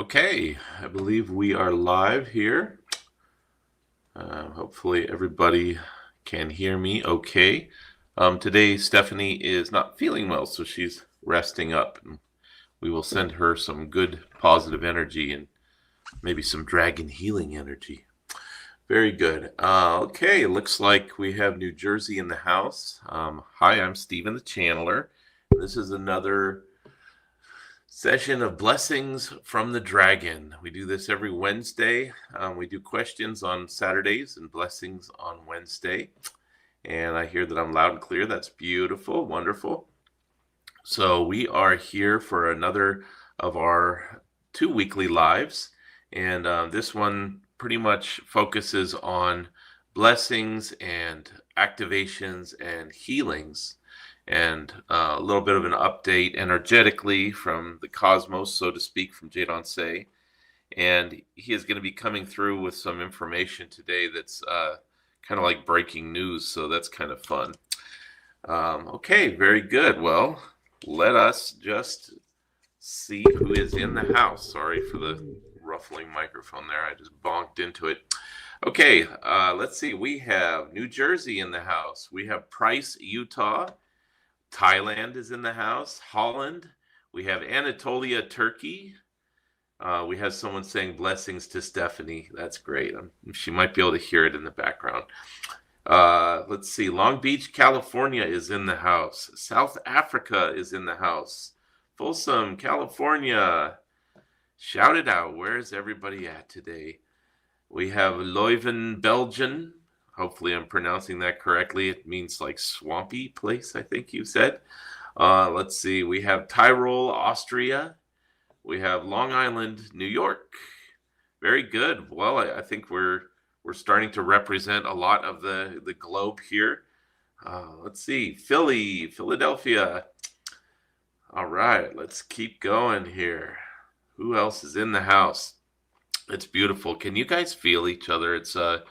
Okay, I believe we are live here. Hopefully everybody can hear me okay. Today Stephanie is not feeling well, so she's resting up. And we will send her some good positive energy and maybe some dragon healing energy. Very good. Okay, looks like we have New Jersey in the house. Hi, I'm Stephen the Channeler. This is another session of Blessings from the Dragon. We do this every Wednesday. We do questions on Saturdays and blessings on Wednesday. And I hear that I'm loud and clear. That's beautiful, wonderful. So we are here for another of our 2 weekly lives. And this one pretty much focuses on blessings and activations and healings and a little bit of an update energetically from the cosmos, so to speak, from Jadon Se. And he is going to be coming through with some information today that's kind of like breaking news, so that's kind of fun. Okay, very good. Well, let us just see who is in the house. Sorry for the ruffling microphone there. I just bonked into it. Okay, let's see. We have New Jersey in the house. We have Price, Utah. Thailand is in the house. Holland. We have Anatolia, Turkey. We have someone saying blessings to Stephanie. That's great. She might be able to hear it in the background. Let's see. Long Beach, California is in the house. South Africa is in the house. Folsom, California. Shout it out. Where is everybody at today? We have Leuven, Belgium. Hopefully I'm pronouncing that correctly. It means like swampy place, I think you said. Let's see. We have Tyrol, Austria. We have Long Island, New York. Very good. Well, I think we're starting to represent a lot of the globe here. Let's see. Philly, Philadelphia. All right, let's keep going here. Who else is in the house? It's beautiful. Can you guys feel each other? It's a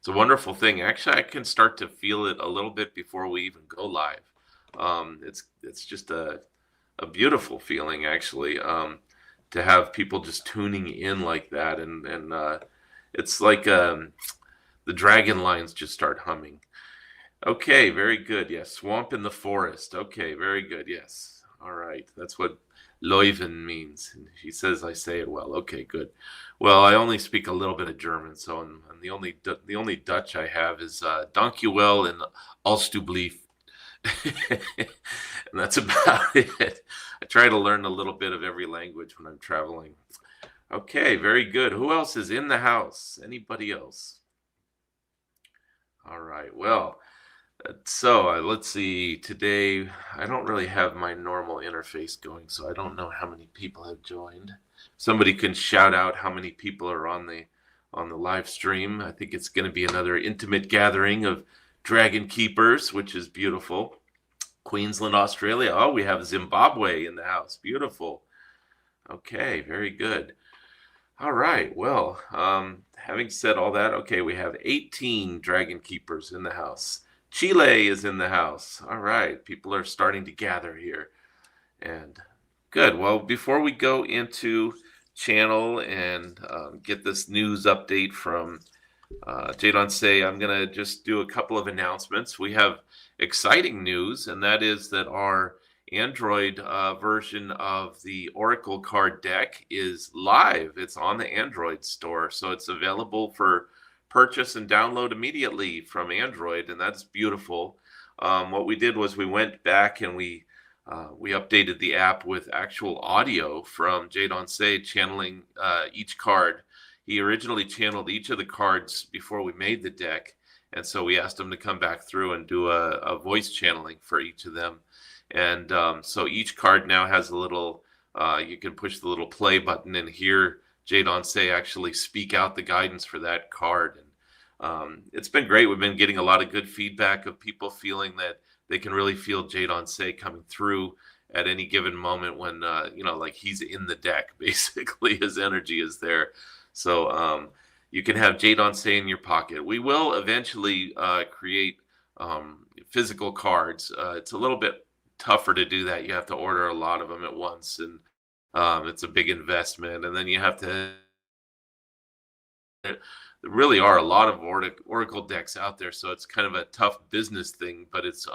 wonderful thing. Actually, I can start to feel it a little bit before we even go live. It's just a beautiful feeling, actually, to have people just tuning in like that, and it's like the dragon lines just start humming. Okay, very good. Yes, swamp in the forest. Okay, very good. Yes. All right, that's what Leuven means. She says I say it well. Okay, good. Well, I only speak a little bit of German, so and the only Dutch I have is Dank u wel and Alstublieft. And that's about it. I try to learn a little bit of every language when I'm traveling. Okay, very good. Who else is in the house? Anybody else? All right. Well, so let's see. Today, I don't really have my normal interface going, so I don't know how many people have joined. Somebody can shout out how many people are on the live stream. I think it's going to be another intimate gathering of dragon keepers, which is beautiful. Queensland, Australia. Oh, we have Zimbabwe in the house. Beautiful. Okay, very good. All right. Well, having said all that, okay, we have 18 dragon keepers in the house. Chile is in the house. All right. People are starting to gather here. And good. Well, before we go into channel and get this news update from Jadon Se, I'm going to just do a couple of announcements. We have exciting news, and that is that our Android version of the Oracle card deck is live. It's on the Android store, so it's available for purchase and download immediately from Android, and that's beautiful. What we did was we went back and we updated the app with actual audio from Jadon Se channeling each card. He originally channeled each of the cards before we made the deck, and so we asked him to come back through and do a voice channeling for each of them. And so each card now has a little, you can push the little play button and hear Jadon Se actually speak out the guidance for that card. And it's been great. We've been getting a lot of good feedback of people feeling that they can really feel Jadon Se coming through at any given moment when, like he's in the deck, basically. His energy is there. So you can have Jadon Se in your pocket. We will eventually create physical cards. It's a little bit tougher to do that. You have to order a lot of them at once, and It's a big investment, and then you have to. There really are a lot of Oracle decks out there, so it's kind of a tough business thing, but it's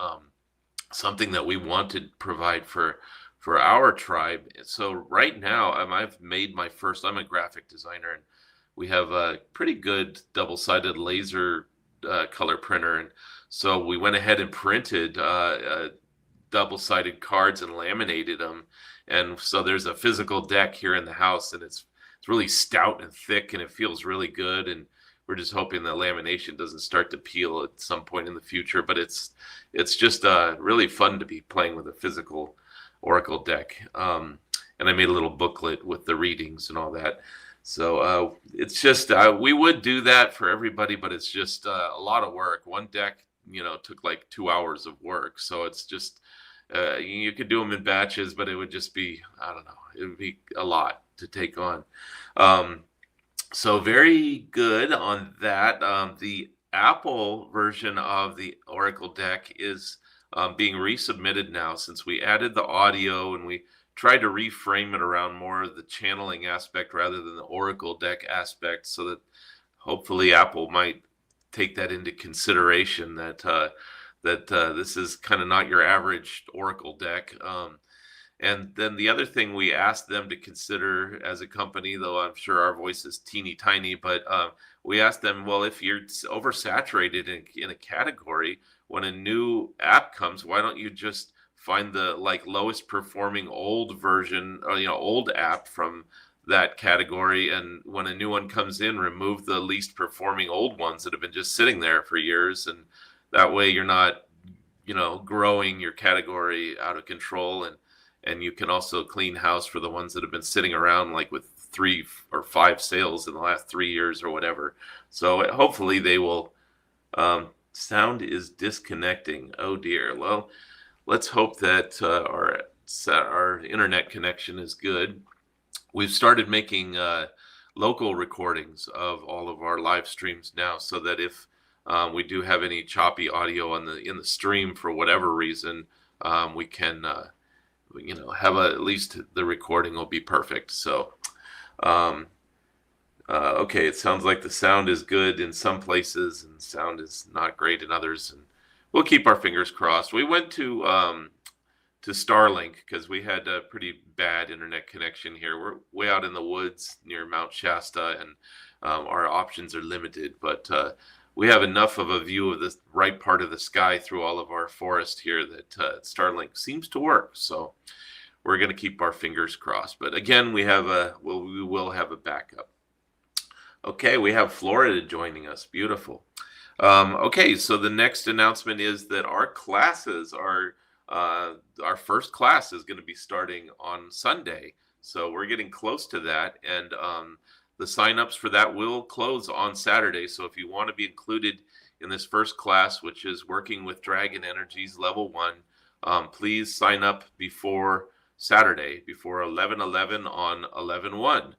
something that we want to provide for our tribe. So right now, I've made my first. I'm a graphic designer, and we have a pretty good double-sided laser color printer, and so we went ahead and printed double-sided cards and laminated them. And so there's a physical deck here in the house, and it's really stout and thick, and it feels really good. And we're just hoping the lamination doesn't start to peel at some point in the future. But it's just really fun to be playing with a physical Oracle deck. And I made a little booklet with the readings and all that. So it's just we would do that for everybody, but it's just a lot of work. One deck, took like 2 hours of work. So it's just you could do them in batches, but it would just be, I don't know, it would be a lot to take on. So very good on that. The Apple version of the Oracle deck is being resubmitted now, since we added the audio and we tried to reframe it around more of the channeling aspect rather than the Oracle deck aspect, so that hopefully Apple might take that into consideration, that this is kind of not your average Oracle deck. And then the other thing we asked them to consider as a company, though I'm sure our voice is teeny tiny, but we asked them, well, if you're oversaturated in a category, when a new app comes, why don't you just find the lowest performing old version, or old app from that category, and when a new one comes in, remove the least performing old ones that have been just sitting there for years, and that way you're not growing your category out of control, and you can also clean house for the ones that have been sitting around, like with 3 or 5 sales in the last 3 years or whatever. So hopefully they will. Sound is disconnecting. Oh dear. Well, let's hope that our internet connection is good. We've started making local recordings of all of our live streams now, so that if we do have any choppy audio in the stream for whatever reason, we can have at least the recording will be perfect. So okay, it sounds like the sound is good in some places and sound is not great in others, and we'll keep our fingers crossed. We went to Starlink because we had a pretty bad internet connection here. We're way out in the woods near Mount Shasta, and our options are limited, but we have enough of a view of the right part of the sky through all of our forest here that Starlink seems to work. So we're going to keep our fingers crossed. But again, we will have a backup. Okay, we have Florida joining us. Beautiful. Okay, so the next announcement is that our classes are, our first class is going to be starting on Sunday. So we're getting close to that, and the signups for that will close on Saturday. So if you want to be included in this first class, which is working with Dragon Energies Level 1, please sign up before Saturday, before 11/11 on 11/1.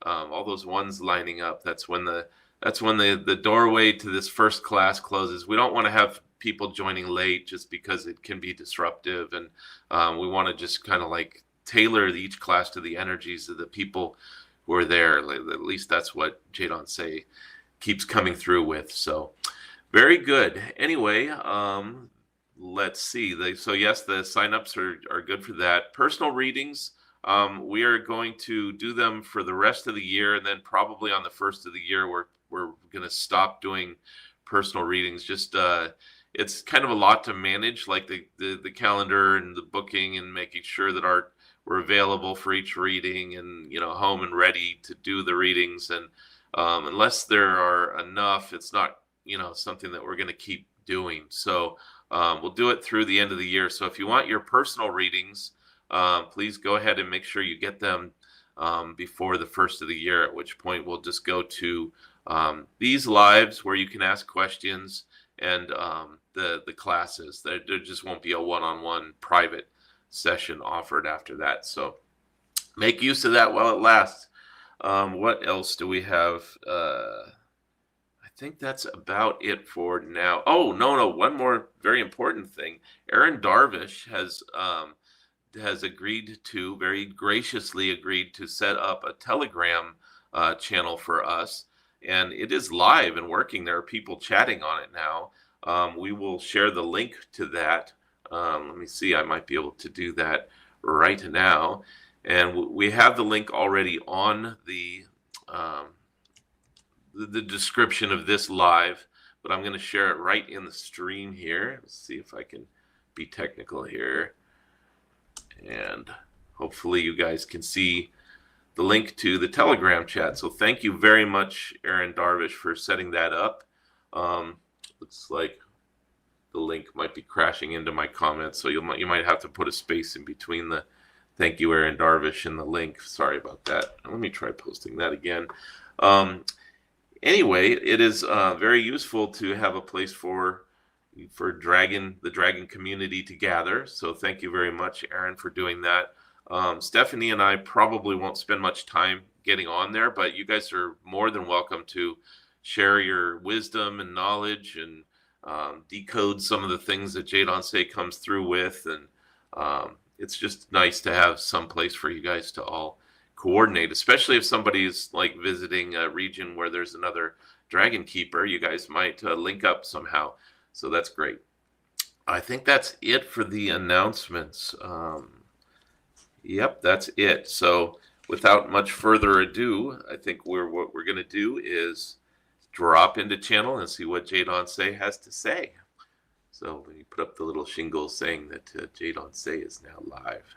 All those ones lining up. That's when the doorway to this first class closes. We don't want to have people joining late just because it can be disruptive, and we want to just kind of tailor each class to the energies of the people who are there. At least that's what Jadon Se keeps coming through with. So very good. Anyway, let's see. So yes, the signups are good for that. Personal readings. We are going to do them for the rest of the year, and then probably on the first of the year, we're going to stop doing personal readings. Just it's kind of a lot to manage, like the calendar and the booking and making sure that we're available for each reading, and home and ready to do the readings. And unless there are enough, it's not something that we're going to keep doing. So we'll do it through the end of the year. So if you want your personal readings, please go ahead and make sure you get them before the first of the year, at which point we'll just go to these lives where you can ask questions, and the classes. There just won't be a one-on-one private session offered after that. So make use of that while it lasts. What else do we have? I think that's about it for now. Oh, no, one more very important thing. Aaron Darvish has has very graciously agreed to set up a Telegram channel for us, and it is live and working. There are people chatting on it now. We will share the link to that. Let me see, I might be able to do that right now. And we have the link already on the description of this live, but I'm going to share it right in the stream here. Let's see if I can be technical here. And hopefully you guys can see the link to the Telegram chat. So thank you very much, Aaron Darvish, for setting that up. Looks like the link might be crashing into my comments, so you might have to put a space in between the thank you, Aaron Darvish, and the link. Sorry about that. Let me try posting that again. Anyway, it is very useful to have a place for the dragon community to gather. So thank you very much, Aaron, for doing that. Stephanie and I probably won't spend much time getting on there, but you guys are more than welcome to share your wisdom and knowledge and decode some of the things that Jadon Se comes through with. And it's just nice to have some place for you guys to all coordinate, especially if somebody's like visiting a region where there's another dragon keeper. You guys might link up somehow. So that's great. I think that's it for the announcements. Yep, that's it. So without much further ado, I think what we're going to do is drop into channel and see what Jadon Se has to say. So let me put up the little shingle saying that Jadon Se is now live.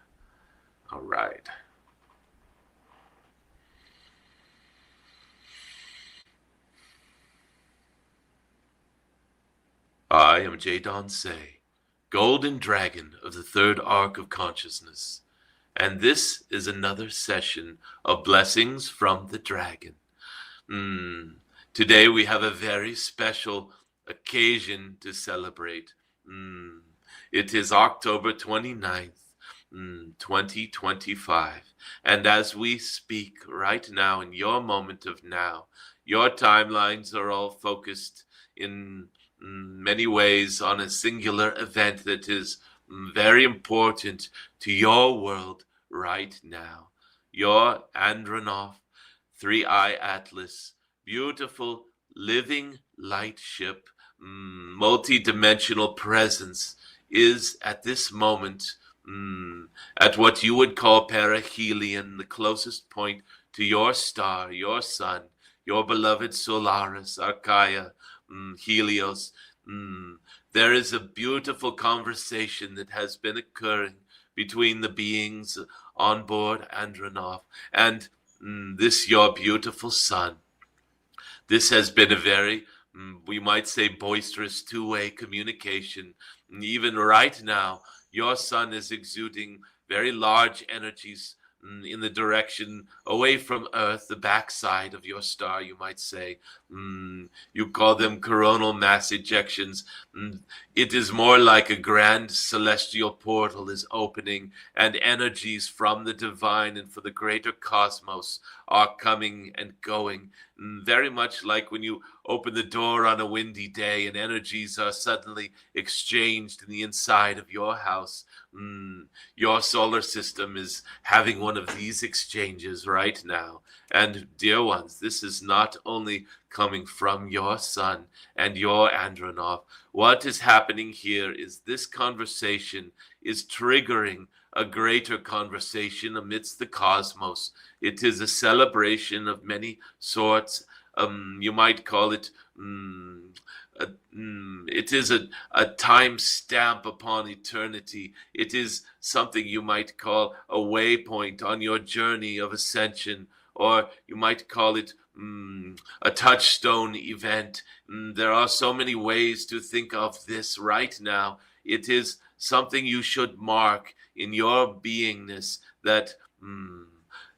All right. I am Jadon Se, Golden Dragon of the Third Arc of Consciousness, and this is another session of Blessings from the Dragon. Today we have a very special occasion to celebrate. It is October 29th, 2025, and as we speak right now in your moment of now, your timelines are all focused in many ways on a singular event that is very important to your world right now. Your Andronoff 3-Eye Atlas, beautiful living light ship, multi-dimensional presence is at this moment at what you would call Perihelion, the closest point to your star, your sun, your beloved Solaris, Archaea, Helios. There is a beautiful conversation that has been occurring between the beings on board Andronoff and this your beautiful sun. This has been a very, we might say, boisterous two-way communication. Even right now, your sun is exuding very large energies in the direction away from Earth, the backside of your star, you might say. You call them coronal mass ejections. It is more like a grand celestial portal is opening, and energies from the divine and for the greater cosmos are coming and going. Very much like when you open the door on a windy day and energies are suddenly exchanged in the inside of your house. Your solar system is having one of these exchanges right now. And dear ones, this is not only coming from your sun and your Andronoff. What is happening here is this conversation is triggering a greater conversation amidst the cosmos. It is a celebration of many sorts. You might call it it is a time stamp upon eternity. It is something you might call a waypoint on your journey of ascension, or you might call it a touchstone event. There are so many ways to think of this right now. It is something you should mark in your beingness, that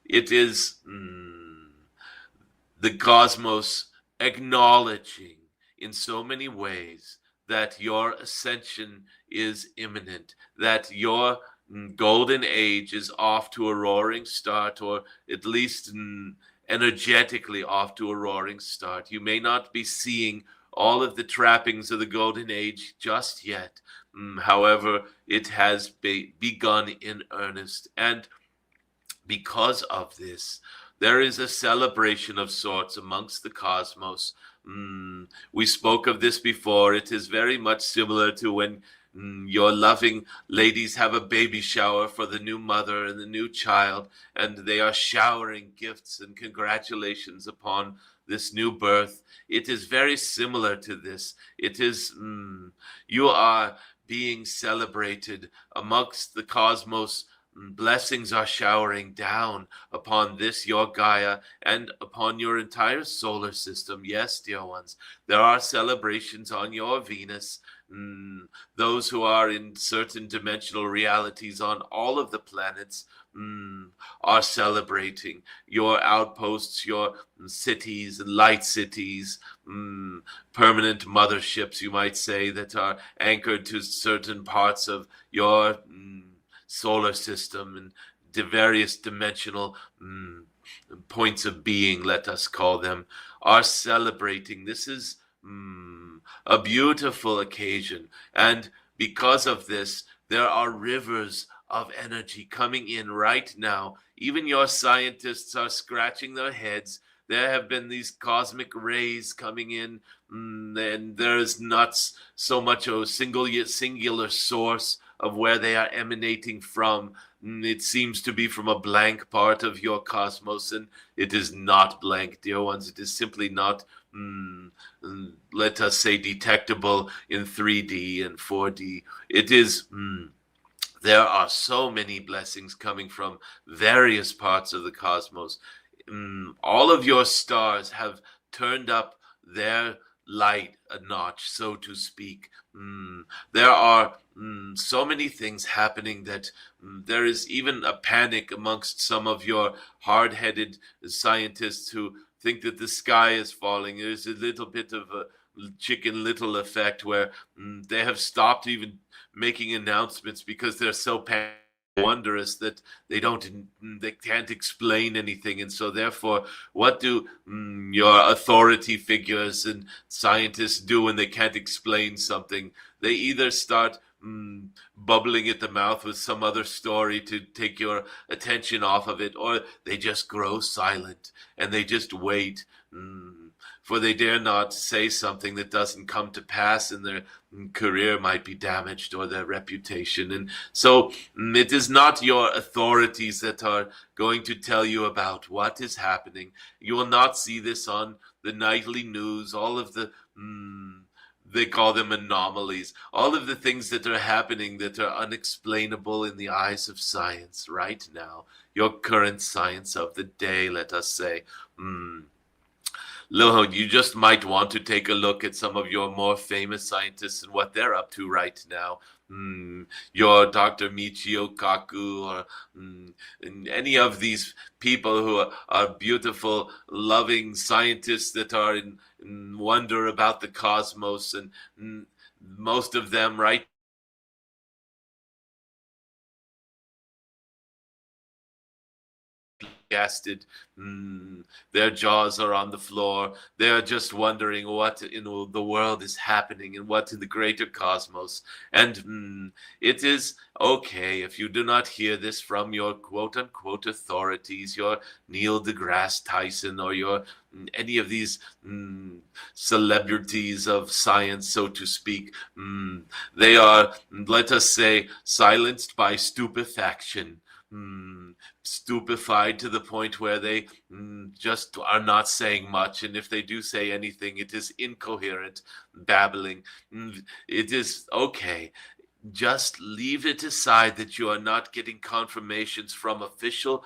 it is the cosmos acknowledging in so many ways that your ascension is imminent, that your golden age is off to a roaring start, or at least energetically off to a roaring start. You may not be seeing all of the trappings of the Golden Age just yet. However, it has begun in earnest, and because of this, there is a celebration of sorts amongst the cosmos. We spoke of this before. It is very much similar to when your loving ladies have a baby shower for the new mother and the new child, and they are showering gifts and congratulations upon this new birth. It is very similar to this. It is, you are being celebrated amongst the cosmos. Blessings are showering down upon this, your Gaia, and upon your entire solar system. Yes, dear ones, there are celebrations on your Venus. Those who are in certain dimensional realities on all of the planets are celebrating your outposts, your cities and light cities, permanent motherships, you might say, that are anchored to certain parts of your solar system and the various dimensional points of being, let us call them, are celebrating. This is a beautiful occasion, and because of this, there are rivers of energy coming in right now. Even your scientists are scratching their heads. There have been these cosmic rays coming in, and there's not so much a singular source of where they are emanating from. It seems to be from a blank part of your cosmos, and it is not blank, dear ones. It is simply not, let us say, detectable in 3D and 4D. It is, there are so many blessings coming from various parts of the cosmos. All of your stars have turned up their light a notch, so to speak. There are so many things happening that there is even a panic amongst some of your hard-headed scientists who think that the sky is falling. There's a little bit of a Chicken Little effect where they have stopped even making announcements because they're so wondrous that they can't explain anything. And so therefore, what do your authority figures and scientists do when they can't explain something? They either start bubbling at the mouth with some other story to take your attention off of it, or they just grow silent and they just wait. For they dare not say something that doesn't come to pass, and their career might be damaged or their reputation. And so it is not your authorities that are going to tell you about what is happening. You will not see this on the nightly news, all of the they call them anomalies, all of the things that are happening that are unexplainable in the eyes of science right now, your current science of the day, let us say. You just might want to take a look at some of your more famous scientists and what they're up to right now. Your Dr. Michio Kaku, or any of these people who are beautiful, loving scientists that are in wonder about the cosmos, and most of them right gasted. Their jaws are on the floor. They are just wondering what in the world is happening and what in the greater cosmos. And it is okay if you do not hear this from your quote-unquote authorities, your Neil deGrasse Tyson, or your any of these celebrities of science, so to speak. They are, let us say, silenced by stupefaction. Stupefied to the point where they just are not saying much, and if they do say anything, it is incoherent babbling. It is okay. Just leave it aside that you are not getting confirmations from official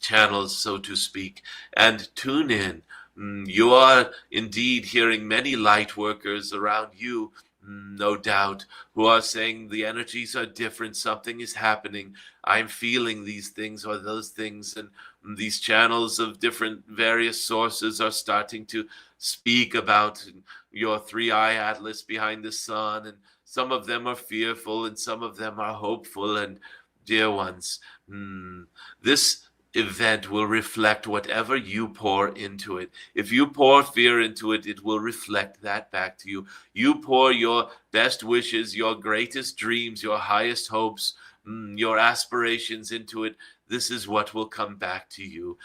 channels, so to speak, and tune in. You are indeed hearing many light workers around you, no doubt, who are saying the energies are different, something is happening, I'm feeling these things or those things, and these channels of different various sources are starting to speak about your three-eye atlas behind the sun, and some of them are fearful and some of them are hopeful. And dear ones, this event will reflect whatever you pour into it. If you pour fear into it, it will reflect that back to you. You pour your best wishes, your greatest dreams, your highest hopes, your aspirations into it. This is what will come back to you.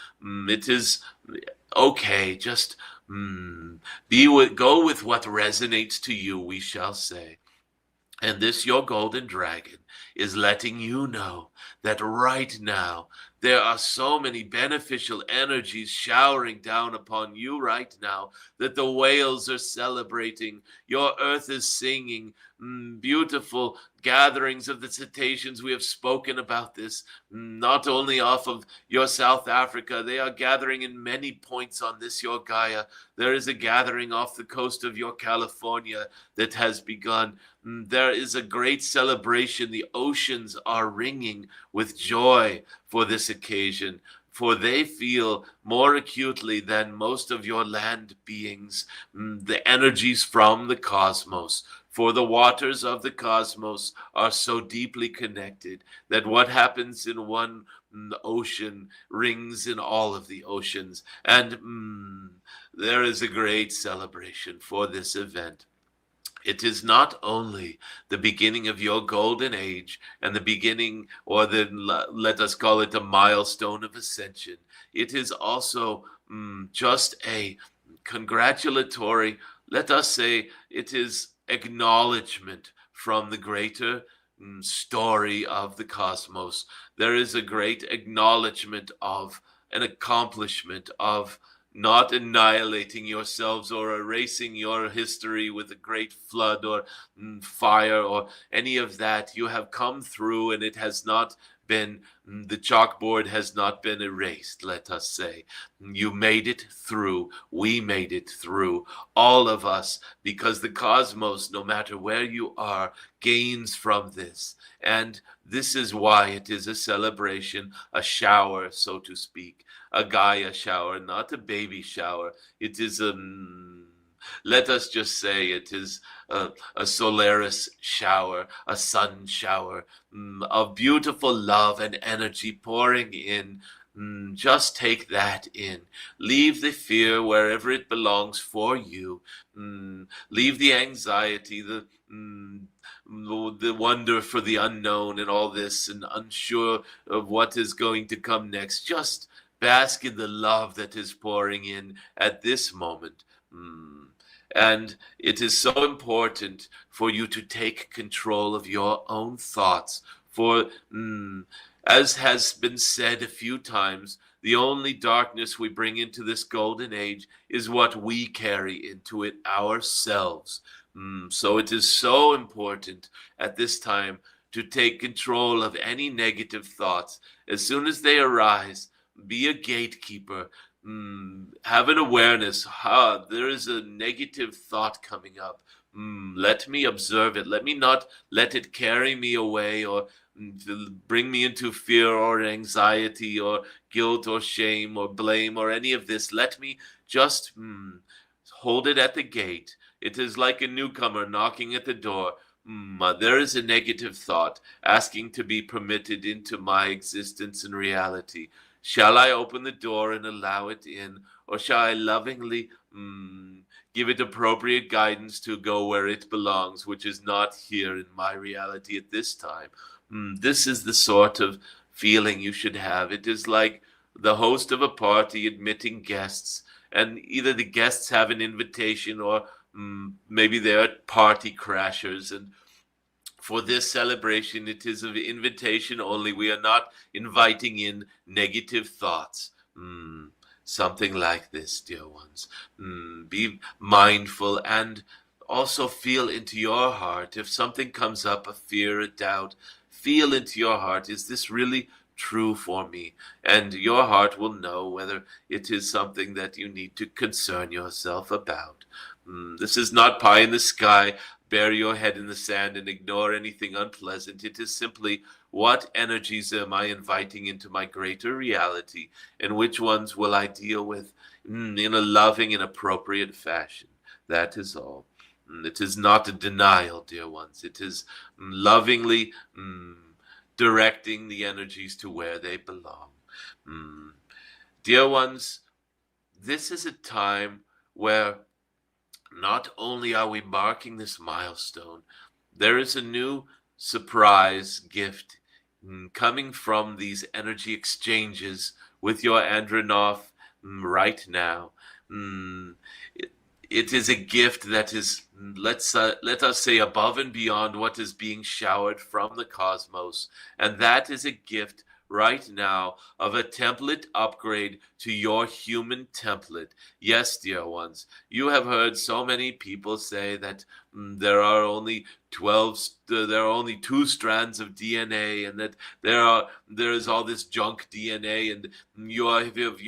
It is okay. Just go with what resonates to you, we shall say. And this, your golden dragon, is letting you know that right now there are so many beneficial energies showering down upon you right now that the whales are celebrating. Your earth is singing. Beautiful gatherings of the cetaceans. We have spoken about this, not only off of your South Africa. They are gathering in many points on this, your Gaia. There is a gathering off the coast of your California that has begun. There is a great celebration. The oceans are ringing with joy for this occasion, for they feel more acutely than most of your land beings the energies from the cosmos. For the waters of the cosmos are so deeply connected that what happens in one ocean rings in all of the oceans. And there is a great celebration for this event. It is not only the beginning of your golden age and the beginning, or let us call it a milestone of ascension. It is also just a congratulatory, let us say, it is acknowledgement from the greater story of the cosmos. There is a great acknowledgement of an accomplishment of not annihilating yourselves or erasing your history with a great flood or fire or any of that. You have come through, and it has not been, the chalkboard has not been erased, let us say. You made it through. We made it through. All of us, because the cosmos, no matter where you are, gains from this. And this is why it is a celebration, a shower, so to speak, a Gaia shower, not a baby shower. It is let us just say it is a Solaris shower, a sun shower of beautiful love and energy pouring in. Just take that in. Leave the fear wherever it belongs for you. Leave the anxiety, the wonder for the unknown and all this, and unsure of what is going to come next. Just bask in the love that is pouring in at this moment. And it is so important for you to take control of your own thoughts. For, as has been said a few times, the only darkness we bring into this golden age is what we carry into it ourselves. So it is so important at this time to take control of any negative thoughts. As soon as they arise, be a gatekeeper. Have an awareness. There is a negative thought coming up. Let me observe it. Let me not let it carry me away or bring me into fear or anxiety or guilt or shame or blame or any of this. Let me just hold it at the gate. It is like a newcomer knocking at the door. There is a negative thought asking to be permitted into my existence and reality. Shall I open the door and allow it in, or shall I lovingly give it appropriate guidance to go where it belongs, which is not here in my reality at this time? This is the sort of feeling you should have. It is like the host of a party admitting guests, and either the guests have an invitation or maybe they're party crashers, and for this celebration, it is of invitation only. We are not inviting in negative thoughts. Something like this, dear ones. Be mindful and also feel into your heart. If something comes up, a fear, a doubt, feel into your heart. Is this really true for me? And your heart will know whether it is something that you need to concern yourself about. This is not pie in the sky. Bury your head in the sand and ignore anything unpleasant. It is simply, what energies am I inviting into my greater reality, and which ones will I deal with in a loving and appropriate fashion? That is all. It is not a denial, dear ones. It is lovingly directing the energies to where they belong. Mm. Dear ones, this is a time where not only are we marking this milestone, there is a new surprise gift coming from these energy exchanges with your Andronov right now. Mm, it, it is a gift that is, let us say, above and beyond what is being showered from the cosmos, and that is a gift right now of a template upgrade to your human template. Yes, dear ones, you have heard so many people say that there are only 12 there are only 2 strands of DNA, and that there is all this junk DNA, and you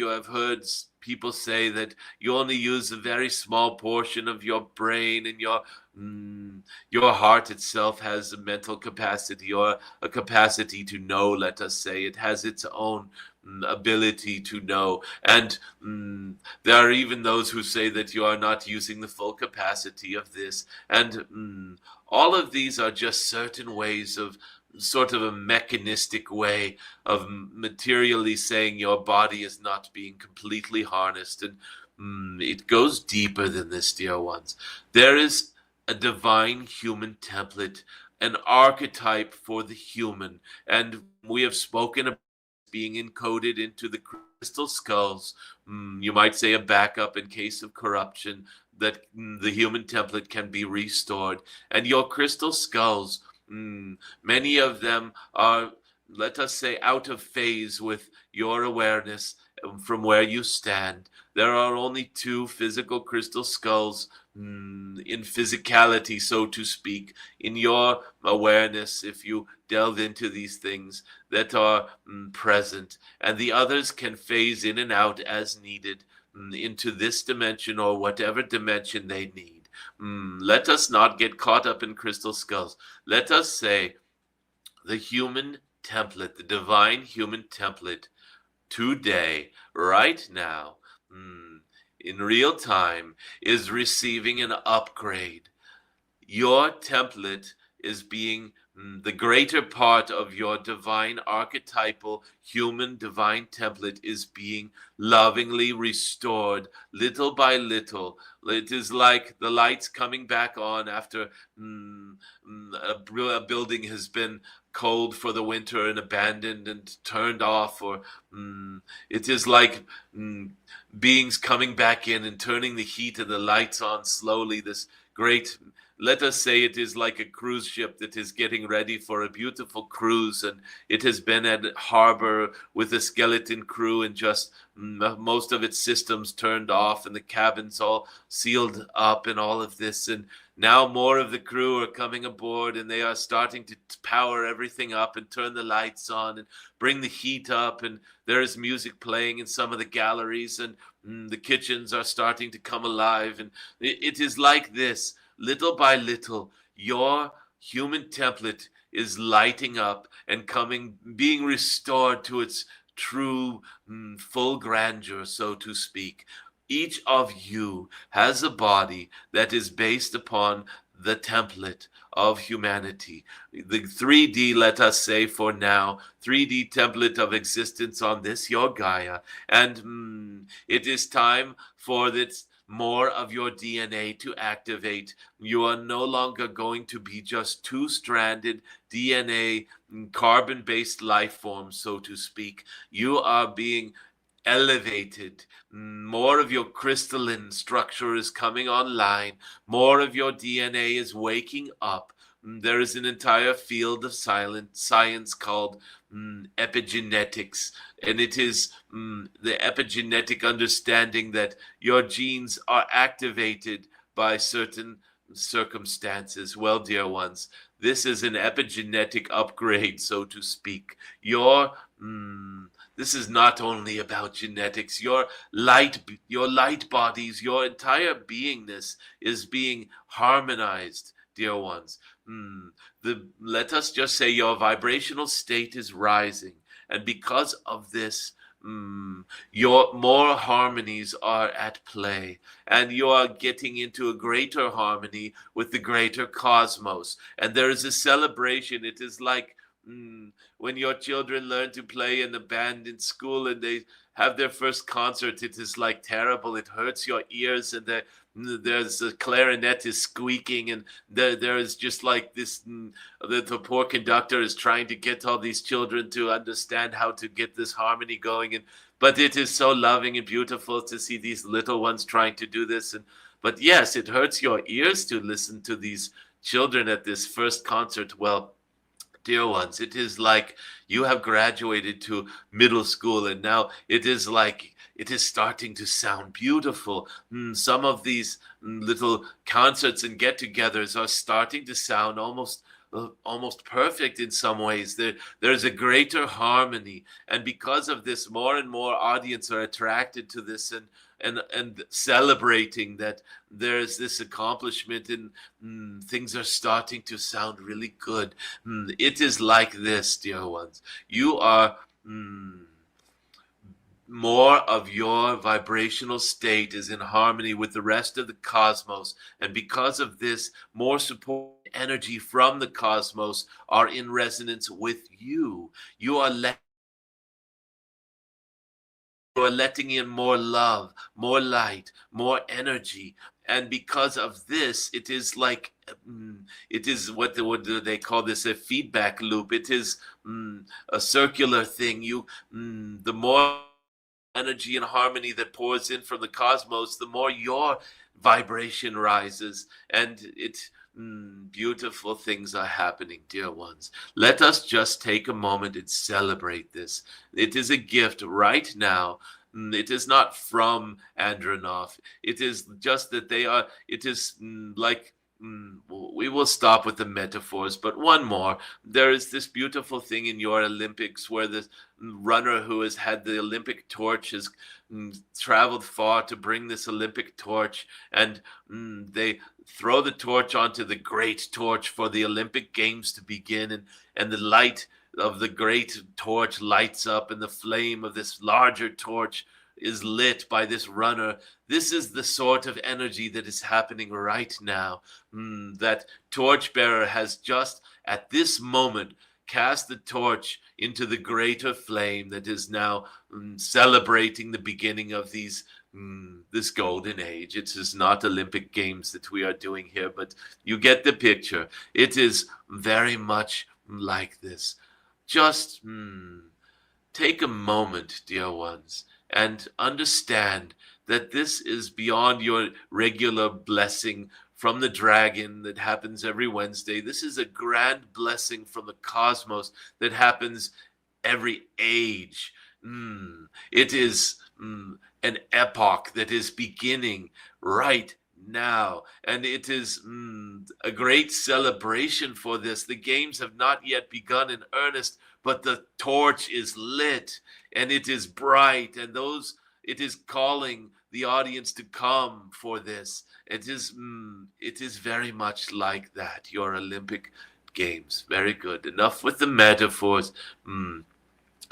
have heard people say that you only use a very small portion of your brain, and your heart itself has a mental capacity, or a capacity to know. Let us say it has its own ability to know, and there are even those who say that you are not using the full capacity of this, and all of these are just certain ways of sort of a mechanistic way of materially saying your body is not being completely harnessed. And it goes deeper than this, dear ones. There is a divine human template, an archetype for the human, and we have spoken about being encoded into the crystal skulls. You might say a backup in case of corruption, that the human template can be restored. And your crystal skulls, many of them are, let us say, out of phase with your awareness from where you stand. There are only 2 physical crystal skulls in physicality, so to speak, in your awareness, if you delve into these things, that are present, and the others can phase in and out as needed into this dimension or whatever dimension they need. Let us not get caught up in crystal skulls. Let us say the human template, the divine human template, today, right now, in real time, is receiving an upgrade. Your template is being the greater part of your divine archetypal human divine template is being lovingly restored little by little. It is like the lights coming back on after a building has been cold for the winter and abandoned and turned off, or it is like beings coming back in and turning the heat and the lights on slowly. This great, let us say, it is like a cruise ship that is getting ready for a beautiful cruise, and it has been at harbor with a skeleton crew and just most of its systems turned off and the cabins all sealed up and all of this. And now more of the crew are coming aboard, and they are starting to power everything up and turn the lights on and bring the heat up, and there is music playing in some of the galleries, and the kitchens are starting to come alive. And it is like this. Little by little, your human template is lighting up and being restored to its true, full grandeur, so to speak. Each of you has a body that is based upon the template of humanity. The 3D, let us say for now, 3D template of existence on this, your Gaia. And it is time for this more of your DNA to activate. You are no longer going to be just 2-stranded DNA, carbon-based life forms, so to speak. You are being elevated. More of your crystalline structure is coming online. More of your DNA is waking up. There is an entire field of science called epigenetics, and it is the epigenetic understanding that your genes are activated by certain circumstances. Well, dear ones, this is an epigenetic upgrade, so to speak. This is not only about genetics. Your light bodies, your entire beingness is being harmonized, dear ones. Let us just say your vibrational state is rising, and because of this, your more harmonies are at play, and you are getting into a greater harmony with the greater cosmos. And there is a celebration. It is like when your children learn to play in the band in school and they have their first concert, it is like terrible. It hurts your ears, and there's a clarinet is squeaking, and there is just like this. The poor conductor is trying to get all these children to understand how to get this harmony going, but it is so loving and beautiful to see these little ones trying to do this. But yes, it hurts your ears to listen to these children at this first concert. Well, dear ones, it is like you have graduated to middle school, and now it is like it is starting to sound beautiful. Some of these little concerts and get-togethers are starting to sound almost perfect in some ways. There's a greater harmony, and because of this, more and more audience are attracted to this and celebrating that there's this accomplishment, and things are starting to sound really good. It is like this, dear ones. You are more of your vibrational state is in harmony with the rest of the cosmos, and because of this, more support energy from the cosmos are in resonance with you. You are letting in more love, more light, more energy. And because of this, it is like, it is what do they call this? A feedback loop. It is a circular thing. The more energy and harmony that pours in from the cosmos, the more your vibration rises, and beautiful things are happening, dear ones. Let us just take a moment and celebrate this. It is a gift right now. It is not from Andronov. It is just that it is like, we will stop with the metaphors, but one more. There is this beautiful thing in your Olympics where the runner who has had the Olympic torch has traveled far to bring this Olympic torch, and they throw the torch onto the great torch for the Olympic Games to begin, and the light of the great torch lights up, and the flame of this larger torch is lit by this runner. This is the sort of energy that is happening right now. That torchbearer has just at this moment cast the torch into the greater flame that is now celebrating the beginning of this golden age. It is not Olympic Games that we are doing here, but you get the picture. It is very much like this. Just take a moment, dear ones, and understand that this is beyond your regular blessing from the dragon that happens every Wednesday. This is a grand blessing from the cosmos that happens every age. It is an epoch that is beginning right now, and it is a great celebration for this. The games have not yet begun in earnest, but the torch is lit and it is bright, and it is calling the audience to come for this. It is very much like that, your Olympic Games. Very good. Enough with the metaphors.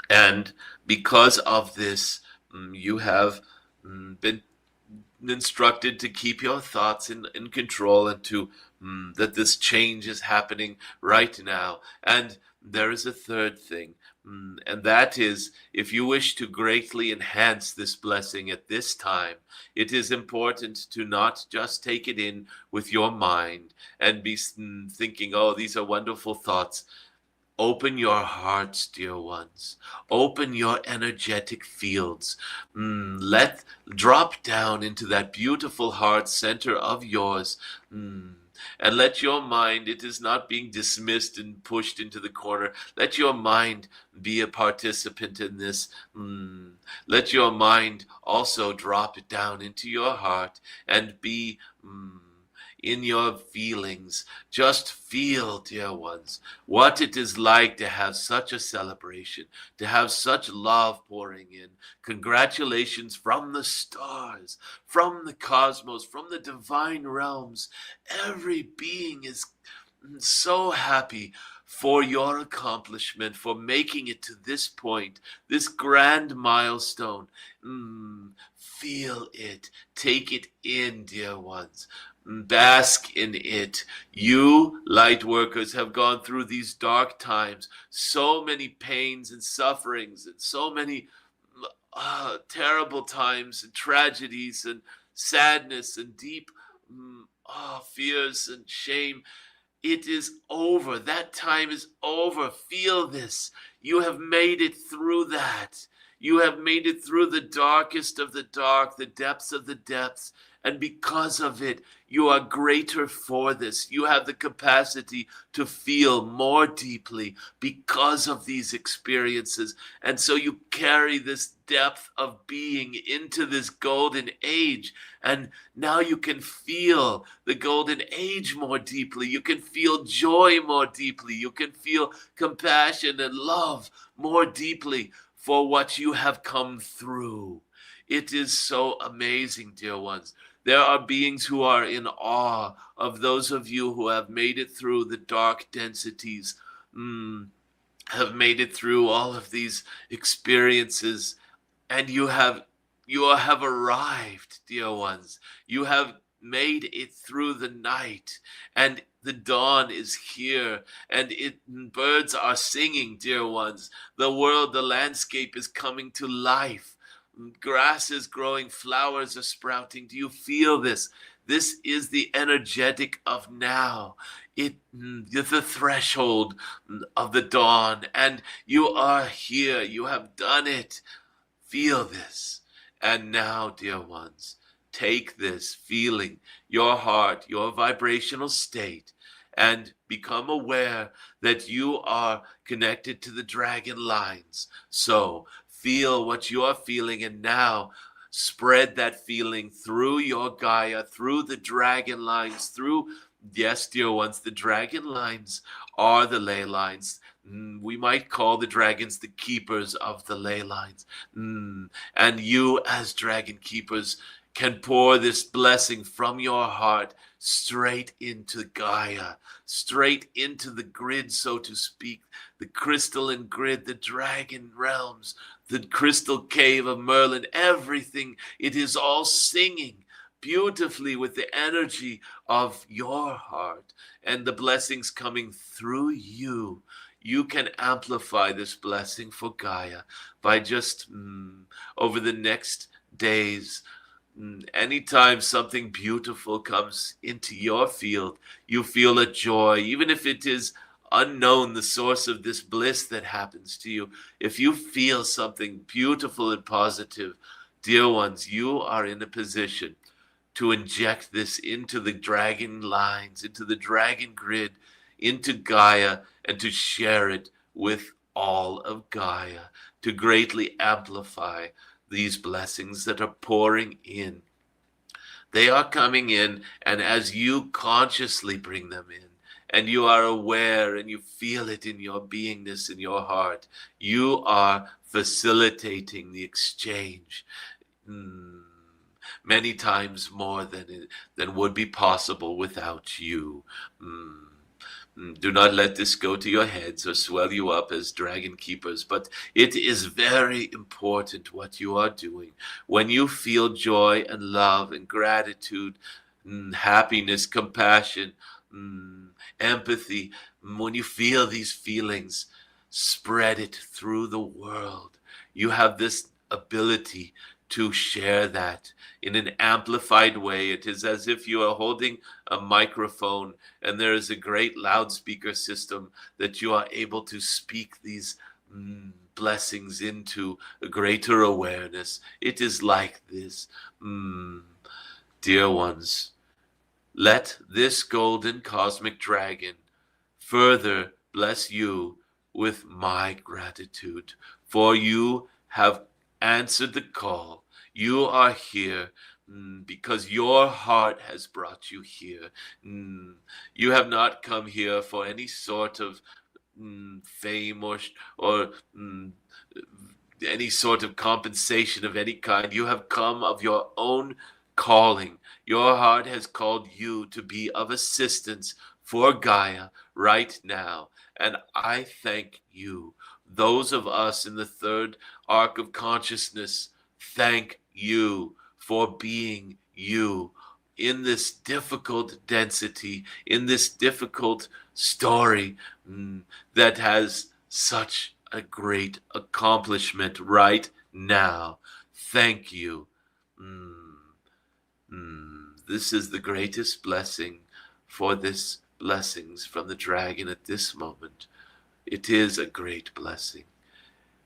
And because of this, you have been instructed to keep your thoughts in control, and to that this change is happening right now. And there is a third thing, and that is, if you wish to greatly enhance this blessing at this time, it is important to not just take it in with your mind and be thinking, oh, these are wonderful thoughts. Open your hearts, dear ones. Open your energetic fields. Drop down into that beautiful heart center of yours. And let your mind, it is not being dismissed and pushed into the corner. Let your mind be a participant in this. Let your mind also drop it down into your heart and be in your feelings. Just feel, dear ones, what it is like to have such a celebration, to have such love pouring in. Congratulations from the stars, from the cosmos, from the divine realms. Every being is so happy for your accomplishment, for making it to this point, this grand milestone. Feel it. Take it in, dear ones. Bask in it. You, light workers, have gone through these dark times, so many pains and sufferings, and so many terrible times and tragedies and sadness and deep fears and shame. It is over. That time is over. Feel this. You have made it through that. You have made it through the darkest of the dark, the depths of the depths. And because of it, you are greater for this. You have the capacity to feel more deeply because of these experiences. And so you carry this depth of being into this golden age. And now you can feel the golden age more deeply. You can feel joy more deeply. You can feel compassion and love more deeply for what you have come through. It is so amazing, dear ones. There are beings who are in awe of those of you who have made it through the dark densities, have made it through all of these experiences, and you have arrived, dear ones. You have made it through the night, and the dawn is here, and birds are singing, dear ones. The world, the landscape is coming to life. Grass is growing, flowers are sprouting. Do you feel this? This is the energetic of now. The threshold of the dawn, and you are here. You have done it. Feel this. And now, dear ones, take this feeling, your heart, your vibrational state, and become aware that you are connected to the dragon lines. So feel what you are feeling, and now spread that feeling through your Gaia, through the dragon lines, through, yes, dear ones, the dragon lines are the ley lines. We might call the dragons the keepers of the ley lines. And you, as dragon keepers, can pour this blessing from your heart straight into Gaia, straight into the grid, so to speak, the crystalline grid, the dragon realms, the crystal cave of Merlin, everything. It is all singing beautifully with the energy of your heart and the blessings coming through you. You can amplify this blessing for Gaia by just over the next days. Anytime something beautiful comes into your field, you feel a joy, even if it is unknown, the source of this bliss that happens to you. If you feel something beautiful and positive, dear ones, you are in a position to inject this into the dragon lines, into the dragon grid, into Gaia, and to share it with all of Gaia, to greatly amplify these blessings that are pouring in. They are coming in, and as you consciously bring them in, and you are aware and you feel it in your beingness, in your heart, you are facilitating the exchange many times more than would be possible without you. Do not let this go to your heads or swell you up as dragon keepers, but it is very important what you are doing. When you feel joy and love and gratitude, happiness, compassion, empathy, when you feel these feelings, spread it through the world. You have this ability to share that in an amplified way. It is as if you are holding a microphone and there is a great loudspeaker system that you are able to speak these blessings into a greater awareness. It is like this. Dear ones, let this golden cosmic dragon further bless you with my gratitude, for you have answered the call. You are here because your heart has brought you here. You have not come here for any sort of fame or any sort of compensation of any kind. You have come of your own calling. Your heart has called you to be of assistance for Gaia right now. And I thank you. Those of us in the third arc of consciousness, thank you for being you in this difficult density, in this difficult story that has such a great accomplishment right now. Thank you. This is the greatest blessing for this blessings from the dragon at this moment. It is a great blessing.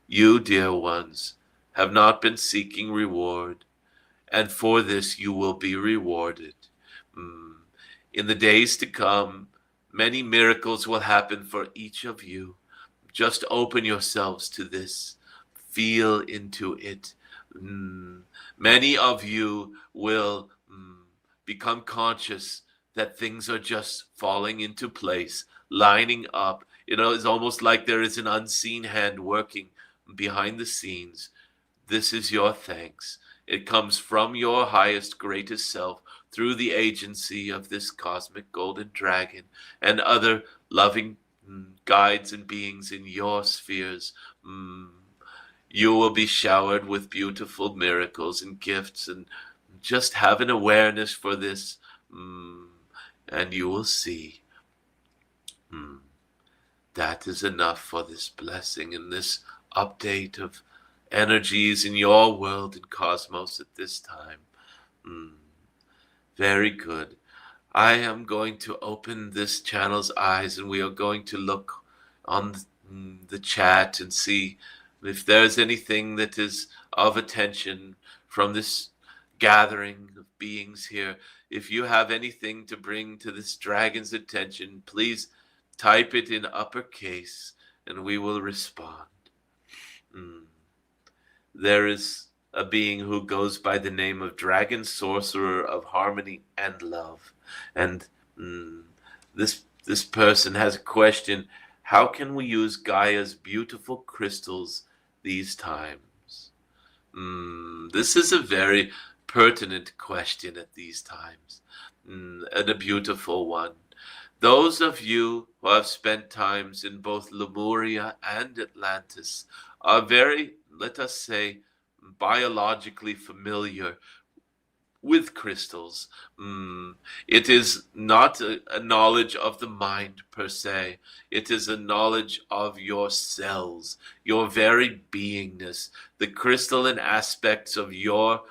You, dear ones, have not been seeking reward, and for this you will be rewarded. In the days to come, many miracles will happen for each of you. Just open yourselves to this. Feel into it. Many of you will become conscious that things are just falling into place, lining up. It's almost like there is an unseen hand working behind the scenes. This is your thanks. It comes from your highest, greatest self through the agency of this cosmic golden dragon and other loving guides and beings in your spheres. You will be showered with beautiful miracles and gifts, and just have an awareness for this, and you will see. That is enough for this blessing and this update of energies in your world and cosmos at this time. Very good. I am going to open this channel's eyes, and we are going to look on the chat and see if there's anything that is of attention from this gathering of beings here. If you have anything to bring to this dragon's attention, please type it in uppercase and we will respond. There is a being who goes by the name of Dragon Sorcerer of Harmony and Love. And this person has a question: how can we use Gaia's beautiful crystals these times? This is a very pertinent question at these times, and a beautiful one. Those of you who have spent times in both Lemuria and Atlantis are very, let us say, biologically familiar with crystals. It is not a knowledge of the mind per se. It is a knowledge of your cells, your very beingness. The crystalline aspects of your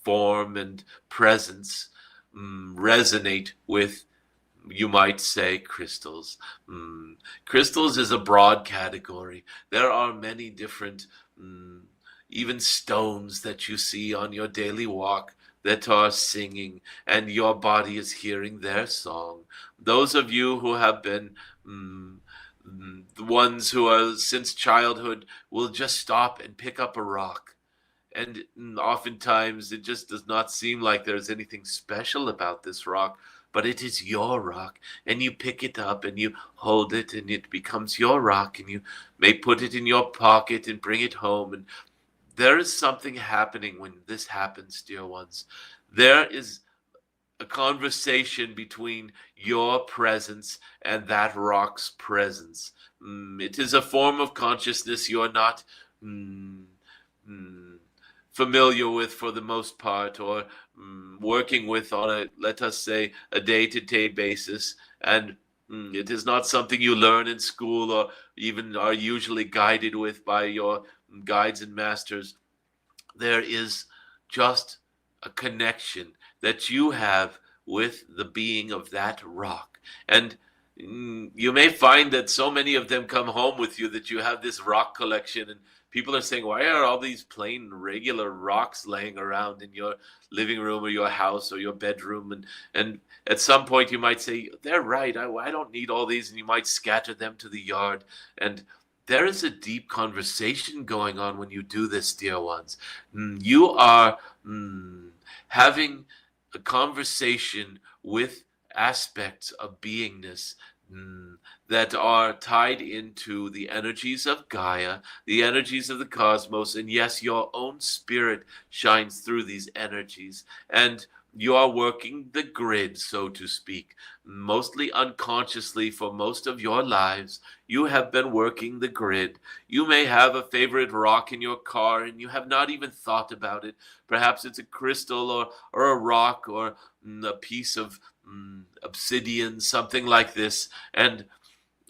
form and presence resonate with, you might say, crystals. Crystals is a broad category. There are many different, even stones that you see on your daily walk that are singing, and your body is hearing their song. Those of you who have been the ones who are since childhood will just stop and pick up a rock. And oftentimes it just does not seem like there's anything special about this rock, but it is your rock, and you pick it up and you hold it and it becomes your rock, and you may put it in your pocket and bring it home. And there is something happening when this happens, dear ones. There is a conversation between your presence and that rock's presence. It is a form of consciousness you're not familiar with for the most part, or working with on a, let us say, a day-to-day basis. And it is not something you learn in school or even are usually guided with by your guides and masters. There is just a connection that you have with the being of that rock. And you may find that so many of them come home with you that you have this rock collection, and people are saying, why are all these plain regular rocks laying around in your living room or your house or your bedroom? And at some point you might say, they're right, I don't need all these, and you might scatter them to the yard. And there is a deep conversation going on when you do this, dear ones. You are having a conversation with aspects of beingness that are tied into the energies of Gaia, the energies of the cosmos, and yes, your own spirit shines through these energies. And You are working the grid, so to speak, mostly unconsciously for most of your lives. You have been working the grid. You may have a favorite rock in your car and you have not even thought about it. Perhaps it's a crystal or a rock or a piece of obsidian, something like this. And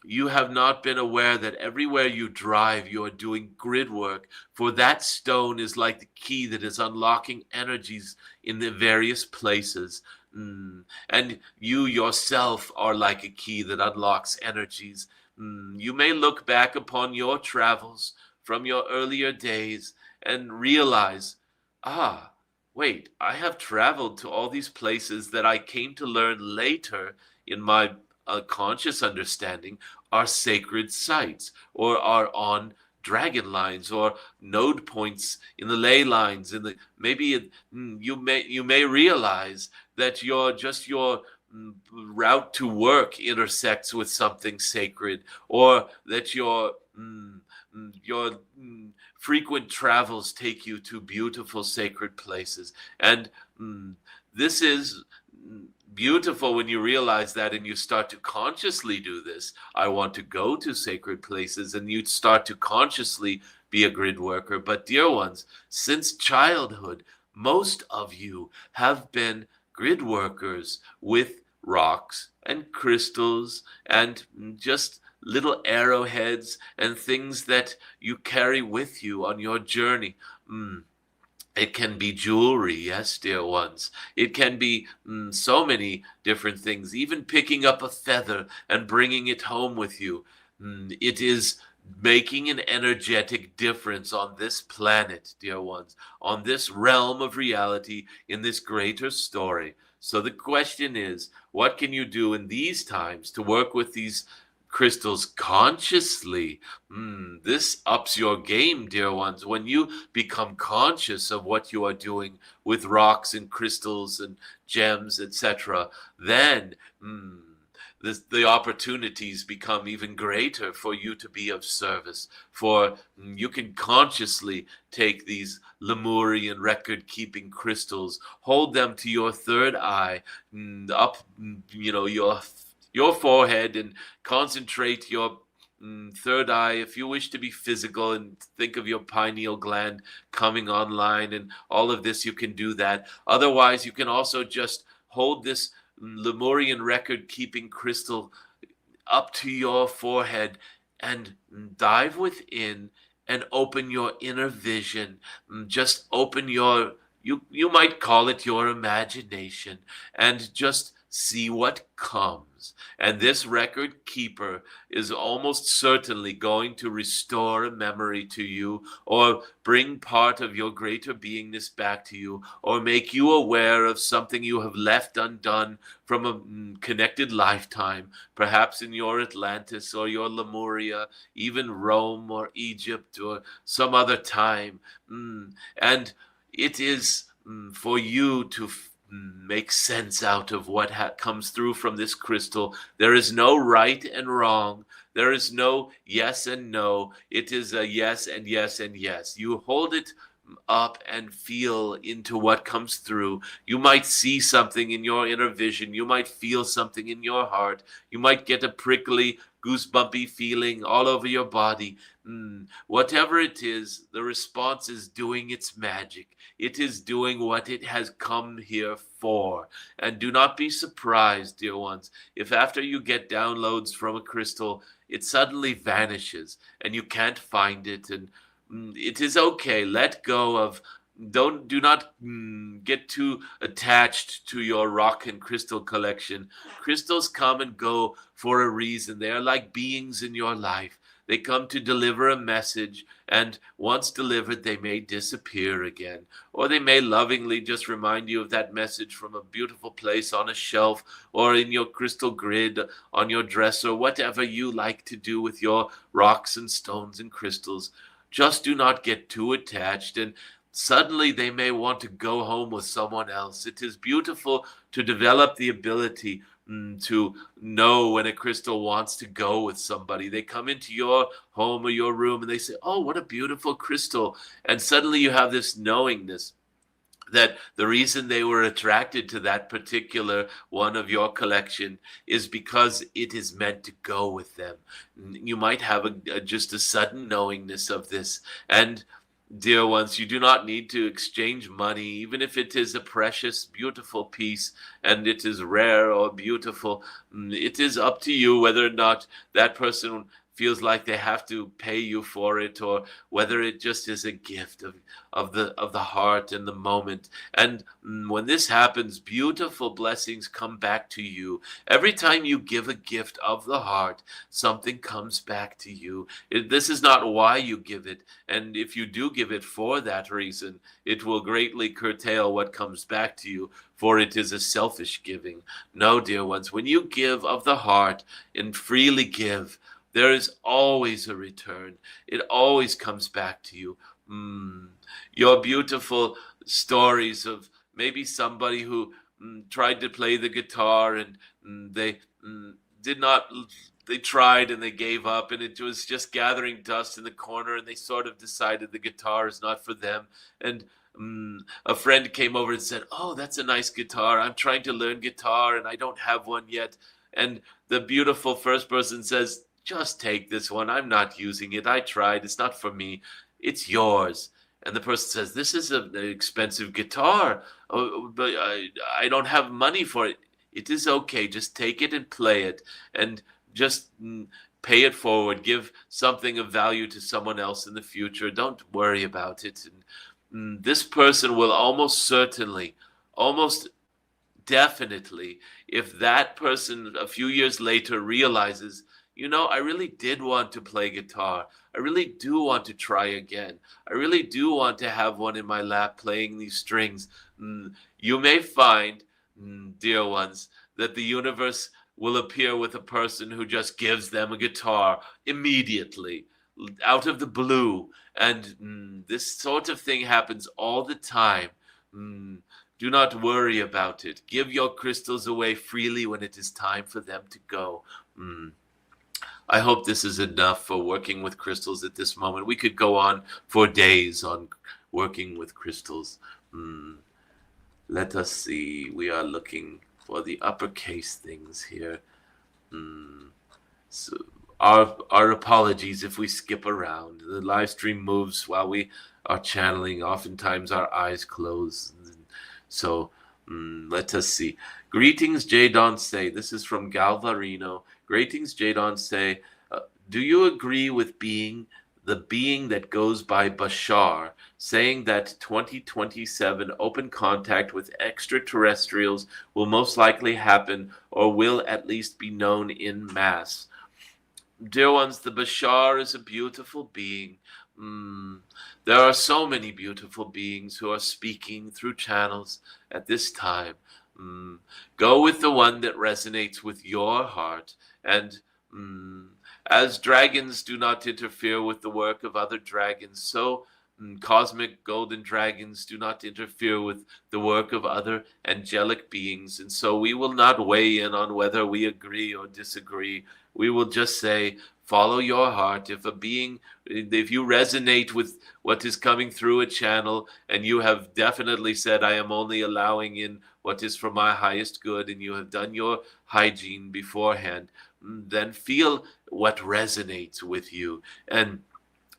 you have not been aware that everywhere you drive, you are doing grid work, for that stone is like the key that is unlocking energies in the various places. And you yourself are like a key that unlocks energies. You may look back upon your travels from your earlier days and realize, ah, wait, I have traveled to all these places that I came to learn later in my conscious understanding are sacred sites or are on dragon lines or node points in the ley lines. In the maybe you may realize that your route to work intersects with something sacred, or that your frequent travels take you to beautiful sacred places. And this is beautiful when you realize that and you start to consciously do this. I want to go to sacred places, and you start to consciously be a grid worker. But dear ones, since childhood, most of you have been grid workers with rocks and crystals and just little arrowheads and things that you carry with you on your journey. It can be jewelry, yes, dear ones. It can be so many different things, even picking up a feather and bringing it home with you. It is making an energetic difference on this planet, dear ones, on this realm of reality, in this greater story. So the question is, what can you do in these times to work with these crystals consciously? This ups your game, dear ones. When you become conscious of what you are doing with rocks and crystals and gems, etc., then the opportunities become even greater for you to be of service. For you can consciously take these Lemurian record-keeping crystals, hold them to your third eye, up, your forehead, and concentrate your third eye. If you wish to be physical and think of your pineal gland coming online and all of this, you can do that. Otherwise, you can also just hold this Lemurian record-keeping crystal up to your forehead and dive within and open your inner vision. Just open you might call it your imagination, and just see what comes. And this record keeper is almost certainly going to restore a memory to you, or bring part of your greater beingness back to you, or make you aware of something you have left undone from a connected lifetime, perhaps in your Atlantis or your Lemuria, even Rome or Egypt or some other time. And it is for you to make sense out of what comes through from this crystal. There is no right and wrong. There is no yes and no. It is a yes and yes and yes. You hold it up and feel into what comes through. You might see something in your inner vision. You might feel something in your heart. You might get a prickly, goosebumpy feeling all over your body. Whatever it is, the response is doing its magic. It is doing what it has come here for. And do not be surprised, dear ones, if after you get downloads from a crystal, it suddenly vanishes and you can't find it. And it is okay. Let go of. Do not get too attached to your rock and crystal collection. Crystals come and go for a reason. They are like beings in your life. They come to deliver a message, and once delivered, they may disappear again. Or they may lovingly just remind you of that message from a beautiful place on a shelf, or in your crystal grid, on your dresser, whatever you like to do with your rocks and stones and crystals. Just do not get too attached, and suddenly they may want to go home with someone else. It is beautiful to develop the ability to know when a crystal wants to go with somebody. They come into your home or your room and they say, "Oh, what a beautiful crystal." And suddenly you have this knowingness that the reason they were attracted to that particular one of your collection is because it is meant to go with them. You might have just a sudden knowingness of this. And dear ones, you do not need to exchange money, even if it is a precious, beautiful piece and it is rare or beautiful. It is up to you whether or not that person feels like they have to pay you for it, or whether it just is a gift of the heart and the moment. And when this happens, beautiful blessings come back to you. Every time you give a gift of the heart, something comes back to you. This is not why you give it, and if you do give it for that reason, it will greatly curtail what comes back to you, for it is a selfish giving. No, dear ones, when you give of the heart and freely give, there is always a return. It always comes back to you. Your beautiful stories of maybe somebody who tried to play the guitar and they did not, they tried and they gave up, and it was just gathering dust in the corner, and they sort of decided the guitar is not for them. And a friend came over and said, "Oh, that's a nice guitar. I'm trying to learn guitar and I don't have one yet." And the beautiful first person says, "Just take this one. I'm not using it. I tried. It's not for me. It's yours." And the person says, "This is an expensive guitar, but I don't have money for it." "It is okay. Just take it and play it, and just pay it forward. Give something of value to someone else in the future. Don't worry about it." And this person will almost certainly, almost definitely, if that person a few years later realizes, I really did want to play guitar. I really do want to try again. I really do want to have one in my lap playing these strings. You may find, dear ones, that the universe will appear with a person who just gives them a guitar immediately, out of the blue. And this sort of thing happens all the time. Do not worry about it. Give your crystals away freely when it is time for them to go. I hope this is enough for working with crystals at this moment. We could go on for days on working with crystals. Let us see. We are looking for the uppercase things here. So our apologies if we skip around. The live stream moves while we are channeling. Oftentimes our eyes close. So let us see. Greetings, Jadon Se. This is from Galvarino. Greetings, Jadon Se. Do you agree with the being that goes by Bashar, saying that 2027 open contact with extraterrestrials will most likely happen, or will at least be known in mass? Dear ones, the Bashar is a beautiful being. There are so many beautiful beings who are speaking through channels at this time. Go with the one that resonates with your heart. And as dragons do not interfere with the work of other dragons, so cosmic golden dragons do not interfere with the work of other angelic beings. And so we will not weigh in on whether we agree or disagree. We will just say, follow your heart. If you resonate with what is coming through a channel, and you have definitely said, I am only allowing in what is for my highest good, and you have done your hygiene beforehand, then feel what resonates with you. And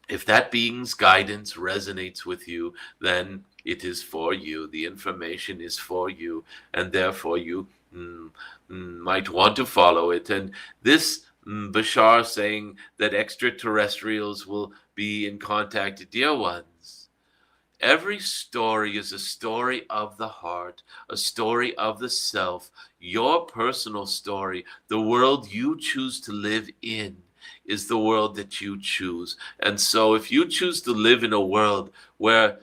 if that being's guidance resonates with you, then it is for you. The information is for you, and therefore you might want to follow it. And this Bashar saying that extraterrestrials will be in contact, dear ones, every story is a story of the heart, a story of the self, your personal story. The world you choose to live in is the world that you choose. And so if you choose to live in a world where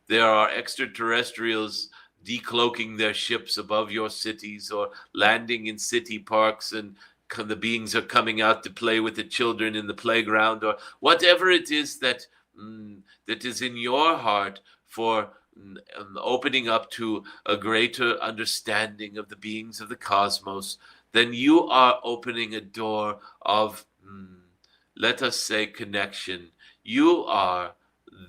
there are extraterrestrials decloaking their ships above your cities, or landing in city parks, and the beings are coming out to play with the children in the playground, or whatever it is that is in your heart for opening up to a greater understanding of the beings of the cosmos, then you are opening a door of, let us say, connection. You are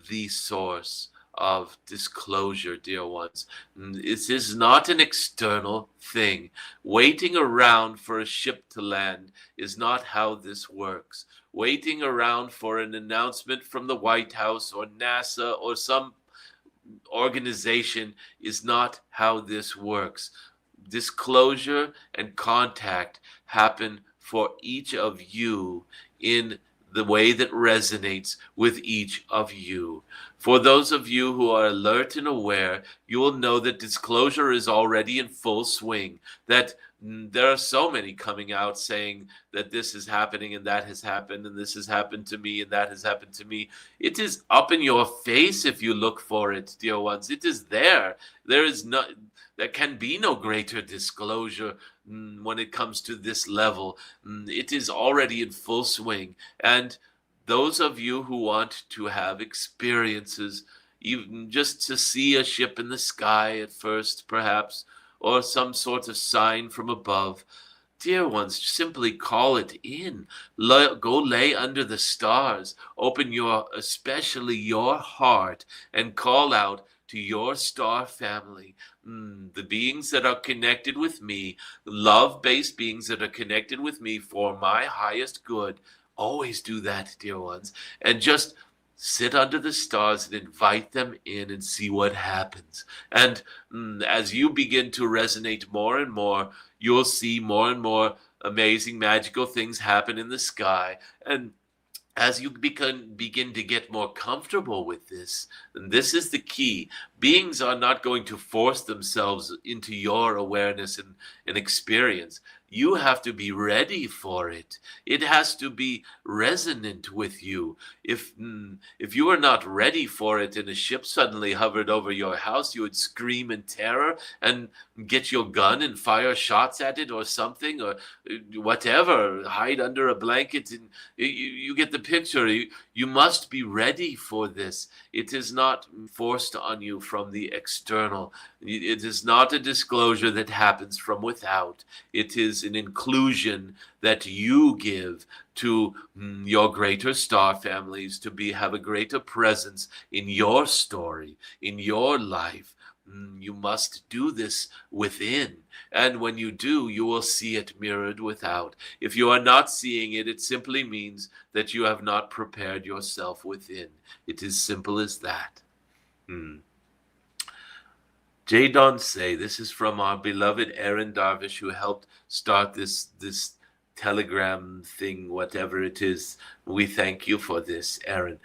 the source of disclosure, dear ones. This is not an external thing. Waiting around for a ship to land is not how this works. Waiting around for an announcement from the White House or NASA or some organization is not how this works. Disclosure and contact happen for each of you in the way that resonates with each of you. For those of you who are alert and aware, you will know that disclosure is already in full swing, that there are so many coming out saying that this is happening and that has happened and this has happened to me and that has happened to me. It is up in your face if you look for it, dear ones. It is there. There can be no greater disclosure when it comes to this level. It is already in full swing. And those of you who want to have experiences, even just to see a ship in the sky at first, perhaps, or some sort of sign from above, dear ones, simply call it in. Go lay under the stars. Open especially your heart, and call out to your star family, the beings that are connected with me, love-based beings that are connected with me for my highest good. Always do that, dear ones, and just sit under the stars and invite them in and see what happens. And as you begin to resonate more and more, you'll see more and more amazing, magical things happen in the sky. And as you begin to get more comfortable with this, and this is the key, beings are not going to force themselves into your awareness and experience. You have to be ready for it. It has to be resonant with you. If you are not ready for it and a ship suddenly hovered over your house, you would scream in terror and get your gun and fire shots at it or something, or whatever, hide under a blanket, and you get the picture. You must be ready for this. It is not forced on you from the external. It is not a disclosure that happens from without. It is an inclusion that you give to your greater star families to have a greater presence in your story, in your life. You must do this within. And when you do, you will see it mirrored without. If you are not seeing it, it simply means that you have not prepared yourself within. It is simple as that. Jadon Se, this is from our beloved Aaron Darvish, who helped start this Telegram thing, whatever it is. We thank you for this, Aaron.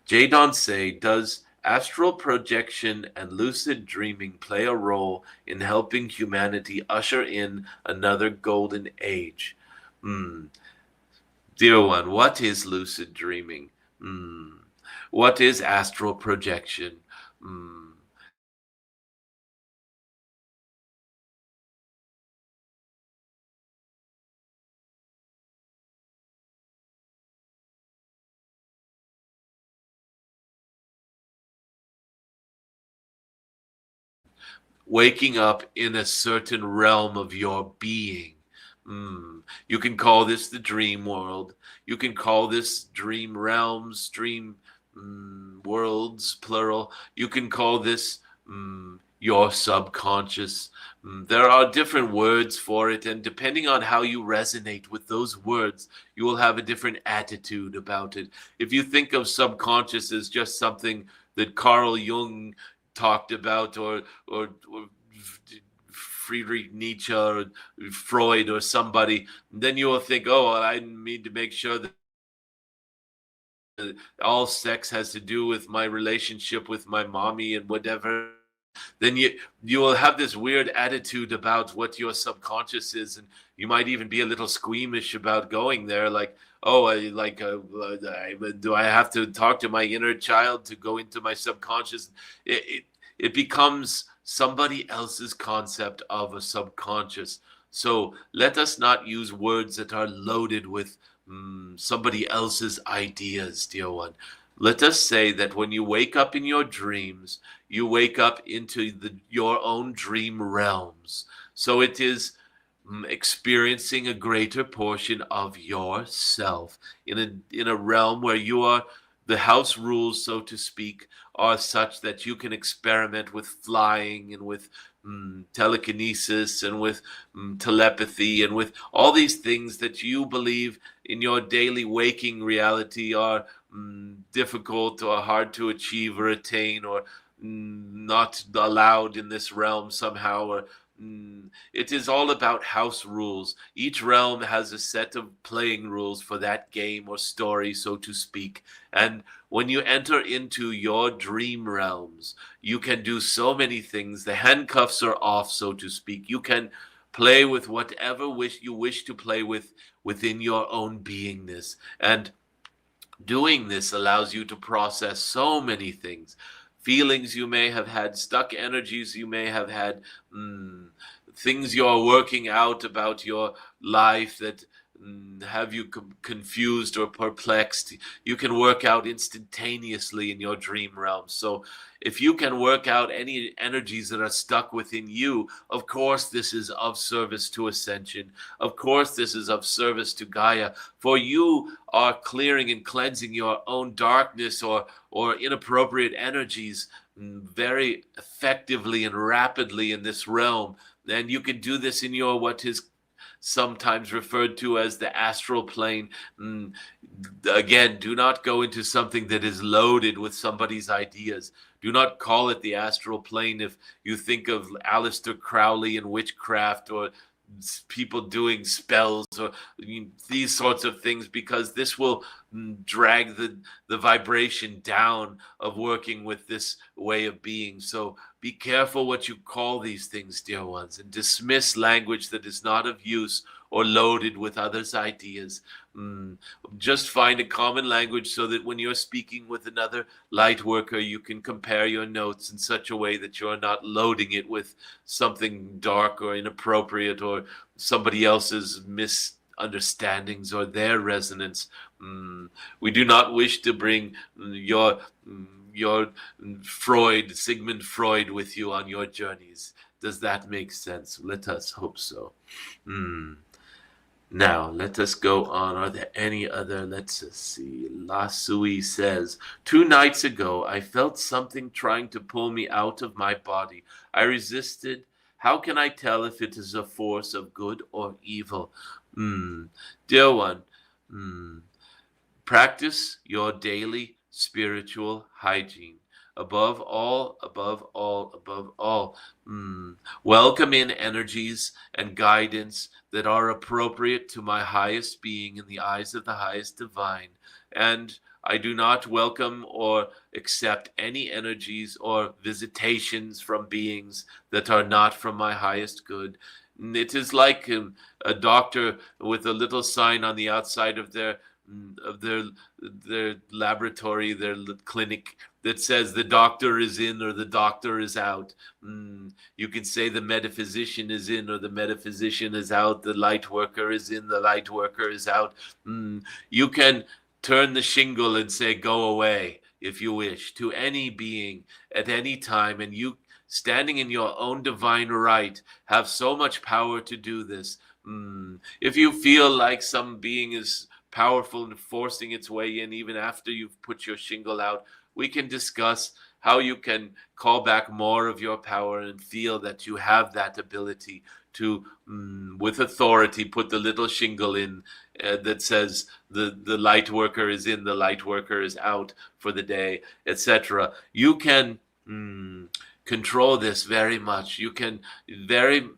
Jadon Se, does astral projection and lucid dreaming play a role in helping humanity usher in another golden age? Dear one, what is lucid dreaming? What is astral projection? Waking up in a certain realm of your being. You can call this the dream world. You can call this dream realms, dream worlds, plural. You can call this your subconscious. There are different words for it, and depending on how you resonate with those words, you will have a different attitude about it. If you think of subconscious as just something that Carl Jung talked about, or Friedrich Nietzsche or Freud or somebody, then you will think, oh, well, I need to make sure that all sex has to do with my relationship with my mommy and whatever. Then you will have this weird attitude about what your subconscious is, and you might even be a little squeamish about going there, like, oh, do I have to talk to my inner child to go into my subconscious? It becomes somebody else's concept of a subconscious. So let us not use words that are loaded with somebody else's ideas, dear one. Let us say that when you wake up in your dreams, you wake up into your own dream realms. So it is experiencing a greater portion of yourself in a realm where you are the house rules, so to speak, are such that you can experiment with flying and with telekinesis and with telepathy and with all these things that you believe in your daily waking reality are difficult or hard to achieve or attain, or not allowed in this realm somehow, or it is all about house rules. Each realm has a set of playing rules for that game or story, so to speak. And when you enter into your dream realms, you can do so many things. The handcuffs are off, so to speak. You can play with whatever you wish to play with within your own beingness. And doing this allows you to process so many things. Feelings you may have had, stuck energies you may have had, things you're working out about your life that have you confused or perplexed. You can work out instantaneously in your dream realm. So if you can work out any energies that are stuck within you, of course this is of service to ascension. Of course this is of service to Gaia. For you are clearing and cleansing your own darkness or inappropriate energies very effectively and rapidly in this realm. And you can do this in your what is sometimes referred to as the astral plane. Again, do not go into something that is loaded with somebody's ideas. Do not call it the astral plane if you think of Aleister Crowley and witchcraft, or people doing spells, or these sorts of things, because this will drag the vibration down of working with this way of being. So be careful what you call these things, dear ones, and dismiss language that is not of use or loaded with others' ideas. Just find a common language so that when you're speaking with another light worker, you can compare your notes in such a way that you're not loading it with something dark or inappropriate or somebody else's misunderstandings or their resonance. We do not wish to bring your Sigmund Freud with you on your journeys. Does that make sense? Let us hope so. Now, let us go on. Are there any other? Let's see. La Sui says, 2 nights ago, I felt something trying to pull me out of my body. I resisted. How can I tell if it is a force of good or evil? Dear one, practice your daily spiritual hygiene. Above all, welcome in energies and guidance that are appropriate to my highest being in the eyes of the highest divine. And I do not welcome or accept any energies or visitations from beings that are not from my highest good. It is like a doctor with a little sign on the outside of their laboratory, their clinic, that says the doctor is in or the doctor is out. You can say the metaphysician is in or the metaphysician is out. The light worker is in, the light worker is out. You can turn the shingle and say, go away, if you wish, to any being at any time. And you, standing in your own divine right, have so much power to do this. If you feel like some being is powerful and forcing its way in even after you've put your shingle out, we can discuss how you can call back more of your power and feel that you have that ability to, with authority, put the little shingle in that says the light worker is in, the light worker is out for the day, etc. You can control this very much. You can very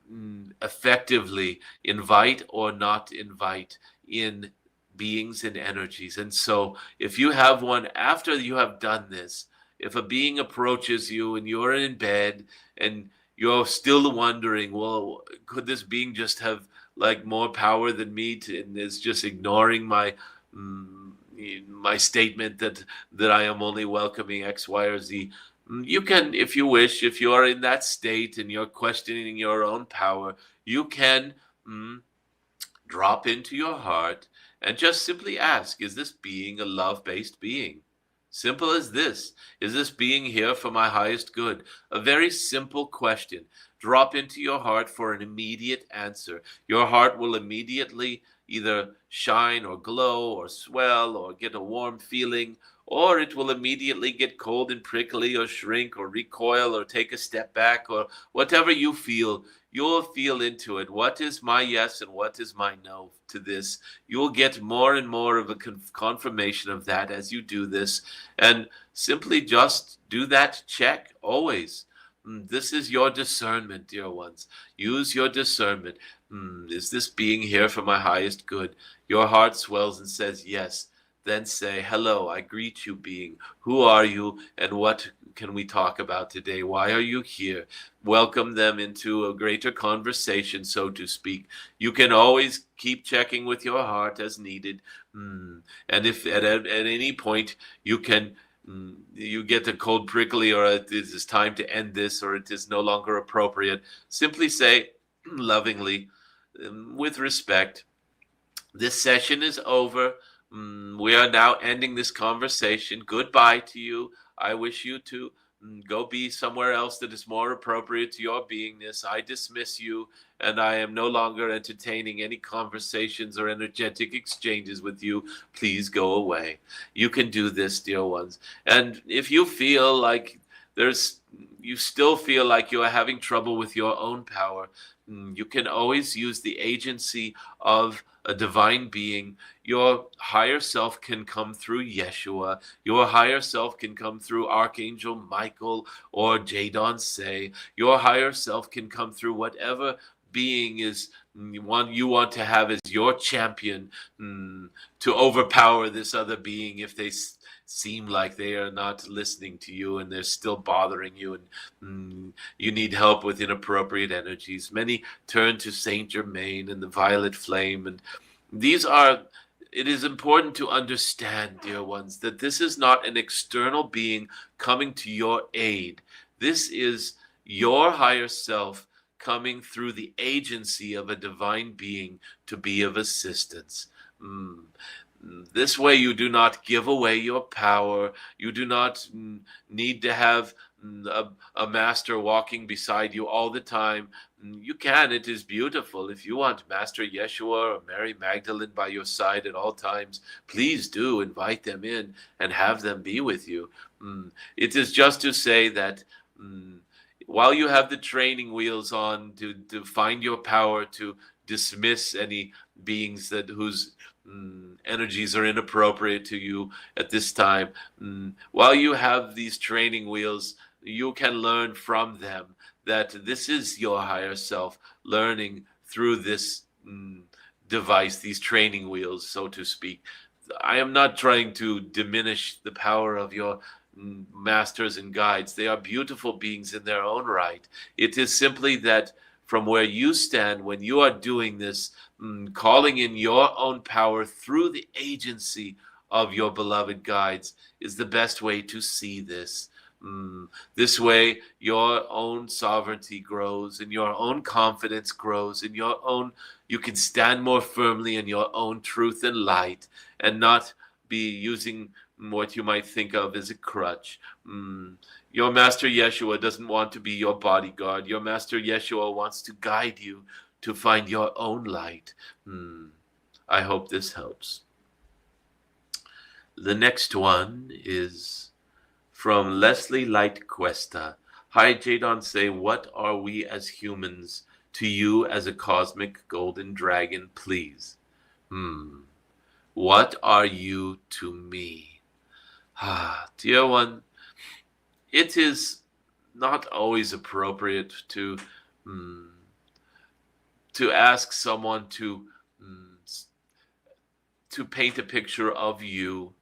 effectively invite or not invite in beings and energies. And so if you have one, after you have done this, if a being approaches you and you're in bed and you're still wondering, well, could this being just have like more power than me and is just ignoring my statement that I am only welcoming X, Y, or Z, you can, if you wish, if you are in that state and you're questioning your own power, you can drop into your heart and just simply ask, is this being a love-based being? Simple as this. Is this being here for my highest good? A very simple question. Drop into your heart for an immediate answer. Your heart will immediately either shine or glow or swell or get a warm feeling, or it will immediately get cold and prickly or shrink or recoil or take a step back or whatever you feel. You'll feel into it. What is my yes and what is my no to this? You'll get more and more of a confirmation of that as you do this. And simply just do that check always. This is your discernment, dear ones. Use your discernment. Is this being here for my highest good? Your heart swells and says yes. Then say, hello, I greet you, being. Who are you and what can we talk about today? Why are you here? Welcome them into a greater conversation, so to speak. You can always keep checking with your heart as needed. And if at any point you can you get a cold prickly or it is time to end this or it is no longer appropriate, simply say lovingly, with respect, this session is over. We are now ending this conversation. Goodbye to you. I wish you to go be somewhere else that is more appropriate to your beingness. I dismiss you, and I am no longer entertaining any conversations or energetic exchanges with you. Please go away. You can do this, dear ones. And if you feel like you still feel like you are having trouble with your own power, you can always use the agency of a divine being. Your higher self can come through Yeshua. Your higher self can come through Archangel Michael or Jadon Se. Your higher self can come through whatever being is one you want to have as your champion to overpower this other being if they seem like they are not listening to you and they're still bothering you and you need help with inappropriate energies. Many turn to Saint Germain and the violet flame, and it is important to understand, dear ones, that this is not an external being coming to your aid. This is your higher self coming through the agency of a divine being to be of assistance. This way you do not give away your power. You do not need to have a master walking beside you all the time. You can. It is beautiful. If you want Master Yeshua or Mary Magdalene by your side at all times, please do invite them in and have them be with you. It is just to say that while you have the training wheels on to find your power, to dismiss any beings whose energies are inappropriate to you at this time, while you have these training wheels, you can learn from them that this is your higher self learning through this device, these training wheels, so to speak. I am not trying to diminish the power of your masters and guides. They are beautiful beings in their own right. It is simply that from where you stand, when you are doing this, calling in your own power through the agency of your beloved guides is the best way to see this. This way, your own sovereignty grows and your own confidence grows and you can stand more firmly in your own truth and light and not be using what you might think of as a crutch. Your Master Yeshua doesn't want to be your bodyguard. Your Master Yeshua wants to guide you to find your own light. I hope this helps. The next one is from Leslie Light Cuesta. Hi, Jadon Se, what are we as humans to you as a cosmic golden dragon, please? What are you to me? Dear one, it is not always appropriate to ask someone to paint a picture of you,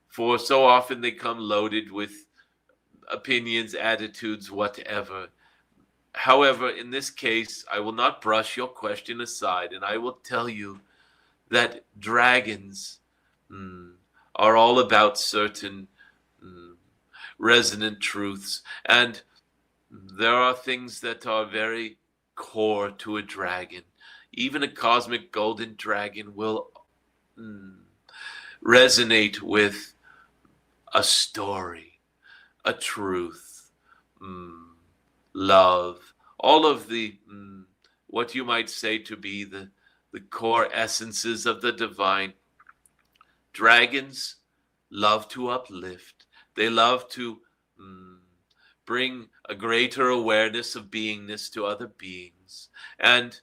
for so often they come loaded with opinions, attitudes, whatever. However, in this case, I will not brush your question aside, and I will tell you that dragons are all about certain resonant truths, and there are things that are very core to a dragon. Even a cosmic golden dragon will resonate with a story, a truth, love, all of the what you might say to be the core essences of the divine. Dragons love to uplift. They love to bring a greater awareness of beingness to other beings. And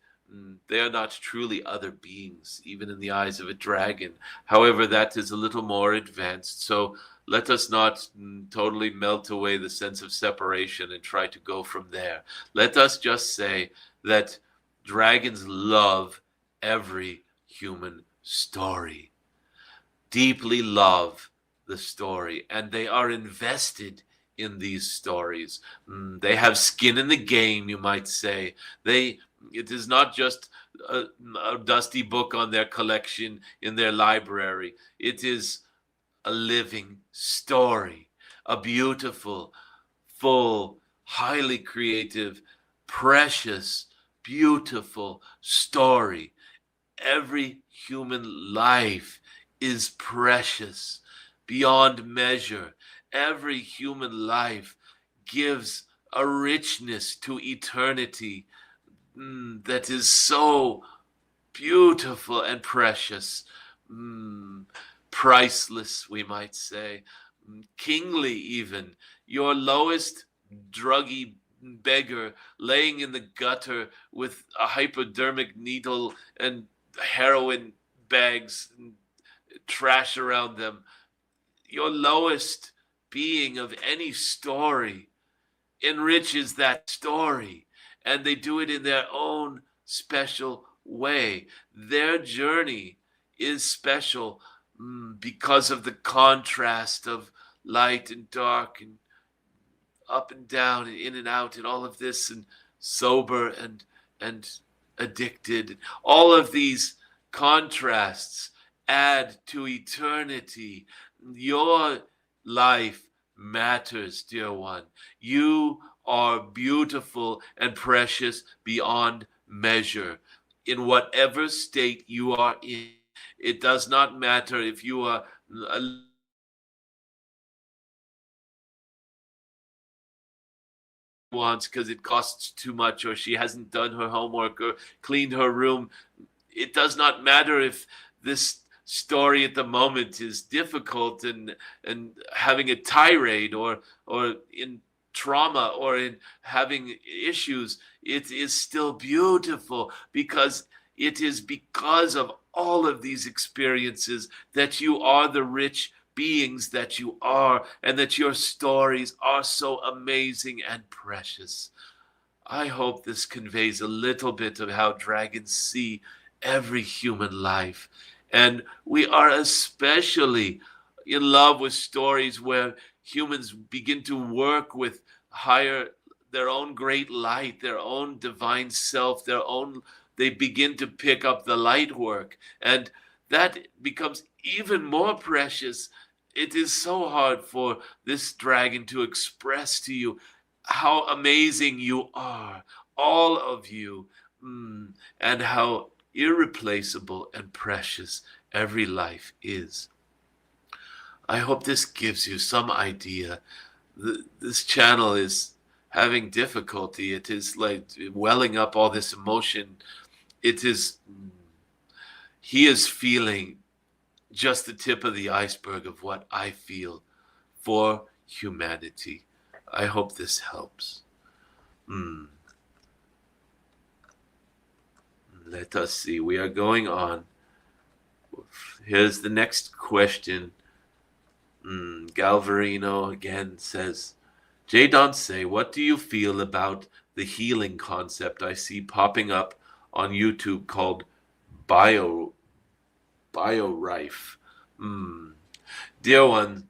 they are not truly other beings, even in the eyes of a dragon. However, that is a little more advanced. So let us not totally melt away the sense of separation and try to go from there. Let us just say that dragons love every human story, deeply love the story, and they are invested in these stories. They have skin in the game, you might say. It is not just a dusty book on their collection in their library. It is a living story, a beautiful, full, highly creative, precious, beautiful story. Every human life is precious beyond measure. Every human life gives a richness to eternity that is so beautiful and precious, priceless, we might say, kingly even. Your lowest druggy beggar laying in the gutter with a hypodermic needle and heroin bags and trash around them. Your lowest being of any story enriches that story, and they do it in their own special way. Their journey is special because of the contrast of light and dark and up and down and in and out and all of this, and sober and addicted. All of these contrasts add to eternity. Your life matters, dear one. You are beautiful and precious beyond measure in whatever state you are in. It does not matter if you are wants because it costs too much, or she hasn't done her homework or cleaned her room. It does not matter if this story at the moment is difficult and having a tirade or in trauma or in having issues. It is still beautiful because it is because of all of these experiences that you are the rich beings that you are, and that your stories are so amazing and precious. I hope this conveys a little bit of how dragons see every human life. And we are especially in love with stories where humans begin to work with their own great light, their own divine self, they begin to pick up the light work. And that becomes even more precious. It is so hard for this dragon to express to you how amazing you are, all of you, and how irreplaceable and precious every life is. I hope this gives you some idea. This channel is having difficulty. It is like welling up all this emotion. He is feeling just the tip of the iceberg of what I feel for humanity. I hope this helps. Let us see. We are going on. Here's the next question. Galvarino again says, Jadon Se, what do you feel about the healing concept I see popping up on YouTube called BioRife? Dear one,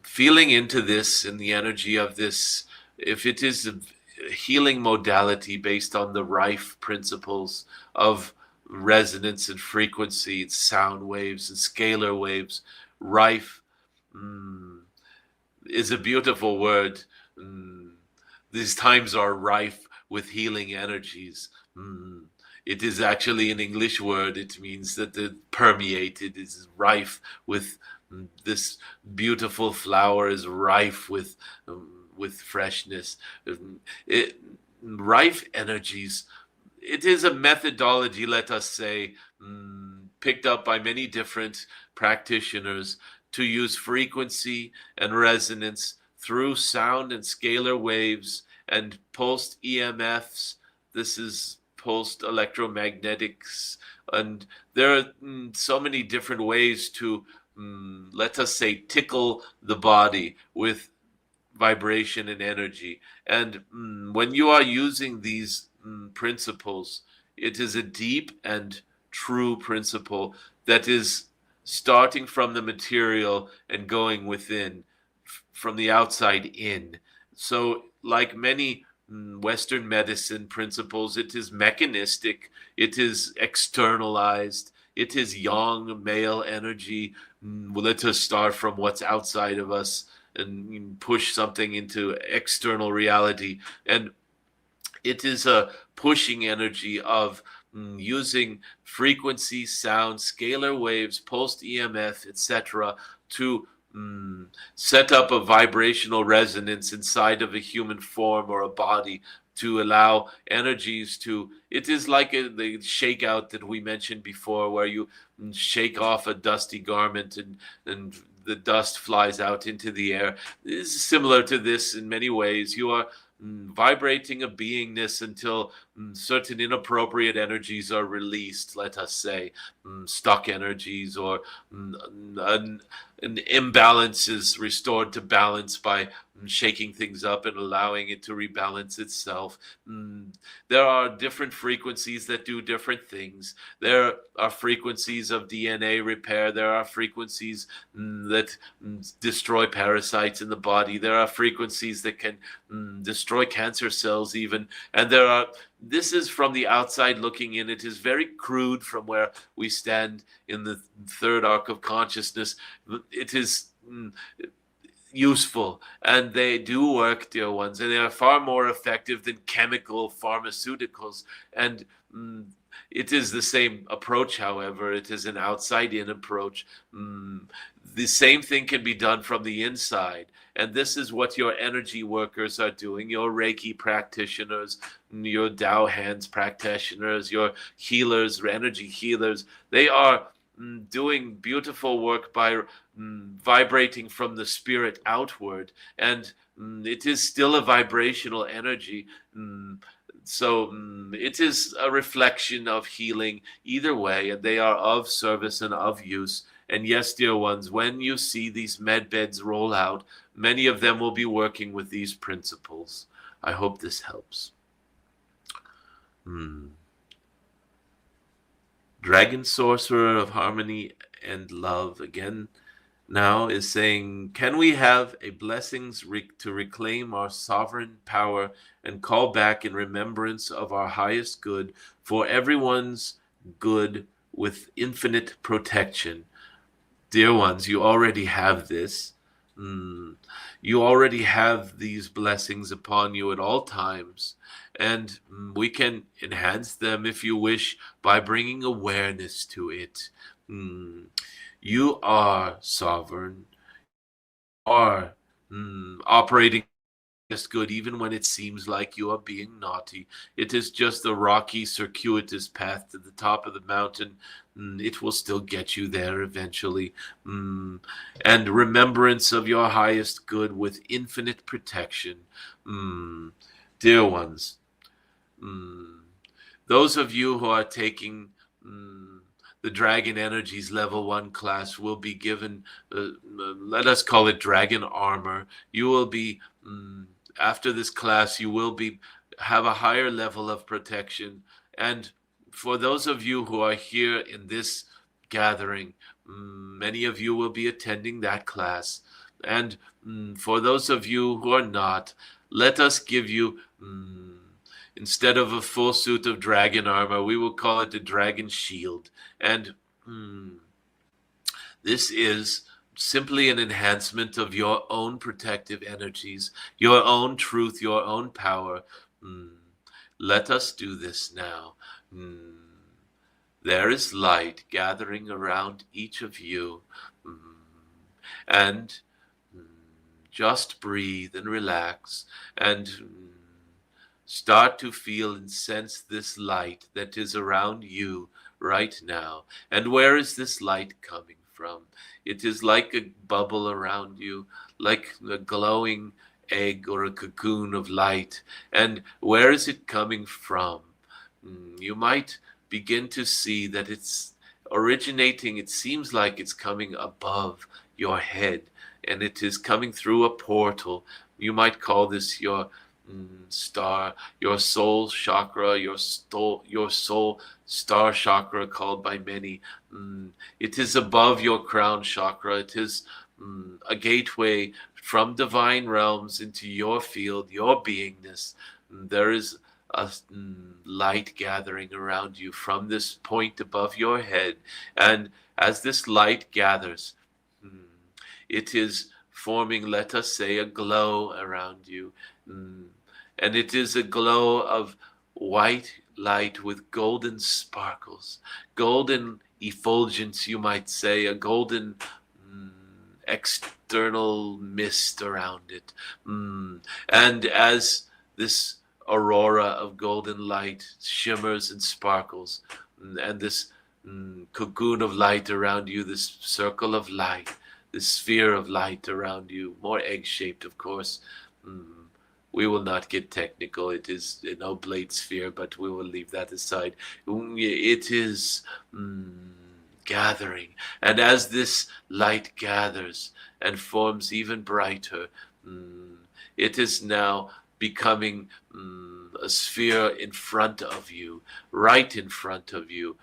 feeling into this and the energy of this, if it is a healing modality based on the Rife principles of resonance and frequency, and sound waves and scalar waves, Rife is a beautiful word. These times are rife with healing energies. It is actually an English word. It means that the permeated is rife with this beautiful flower is rife with freshness. Rife energies. It is a methodology, let us say, picked up by many different practitioners to use frequency and resonance through sound and scalar waves and pulsed EMFs. This is pulsed electromagnetics. And there are so many different ways to, let us say, tickle the body with vibration and energy. And when you are using these principles, it is a deep and true principle that is starting from the material and going within, from the outside in. So, like many Western medicine principles, it is mechanistic, it is externalized, it is yang, male energy. Let us start from what's outside of us and push something into external reality. And it is a pushing energy of using frequency, sound, scalar waves, pulsed EMF, etc., to set up a vibrational resonance inside of a human form or a body to allow energies to. It is like the shakeout that we mentioned before, where you shake off a dusty garment and the dust flies out into the air. This is similar to this in many ways. You are vibrating a beingness until certain inappropriate energies are released, let us say, stuck energies, or an imbalance is restored to balance by shaking things up and allowing it to rebalance itself. There are different frequencies that do different things. There are frequencies of DNA repair. There are frequencies that destroy parasites in the body. There are frequencies that can destroy cancer cells even. And this is from the outside looking in. It is very crude from where we stand in the third arc of consciousness. It is useful, and they do work, dear ones, and they are far more effective than chemical pharmaceuticals. And it is the same approach, however. It is an outside-in approach. The same thing can be done from the inside. And this is what your energy workers are doing, your Reiki practitioners, your Tao hands practitioners, your healers, energy healers. They are doing beautiful work by vibrating from the spirit outward. And it is still a vibrational energy. So it is a reflection of healing either way, and they are of service and of use. And yes, dear ones, when you see these med beds roll out, many of them will be working with these principles. I hope this helps. Dragon Sorcerer of Harmony and Love again now is saying, can we have a blessings to reclaim our sovereign power and call back in remembrance of our highest good for everyone's good with infinite protection? Dear ones, you already have this. You already have these blessings upon you at all times. And we can enhance them, if you wish, by bringing awareness to it. You are sovereign. You are operating just good, even when it seems like you are being naughty. It is just a rocky, circuitous path to the top of the mountain. It will still get you there eventually. And remembrance of your highest good with infinite protection. Dear ones, those of you who are taking the Dragon Energies level 1 class will be given, let us call it dragon armor. You will be, after this class, you will have a higher level of protection. And for those of you who are here in this gathering, many of you will be attending that class. And for those of you who are not, let us give you, instead of a full suit of dragon armor, we will call it a dragon shield. And this is simply an enhancement of your own protective energies, your own truth, your own power. Let us do this now. There is light gathering around each of you. And just breathe and relax and start to feel and sense this light that is around you right now. And where is this light coming from. It is like a bubble around you, like a glowing egg or a cocoon of light. And where is it coming from? You might begin to see that it's originating, it seems like it's coming above your head, and it is coming through a portal. You might call this your star, your soul chakra, your soul star chakra, called by many. It is above your crown chakra. It is a gateway from divine realms into your field, your beingness. There is a light gathering around you from this point above your head. And as this light gathers, it is forming, let us say, a glow around you. And it is a glow of white light with golden sparkles, golden effulgence, you might say, a golden external mist around it. And as this aurora of golden light shimmers and sparkles, and this cocoon of light around you, this circle of light, this sphere of light around you, more egg-shaped, of course. We will not get technical. It is an oblate sphere, but we will leave that aside. It is gathering. And as this light gathers and forms even brighter, it is now becoming a sphere in front of you, right in front of you.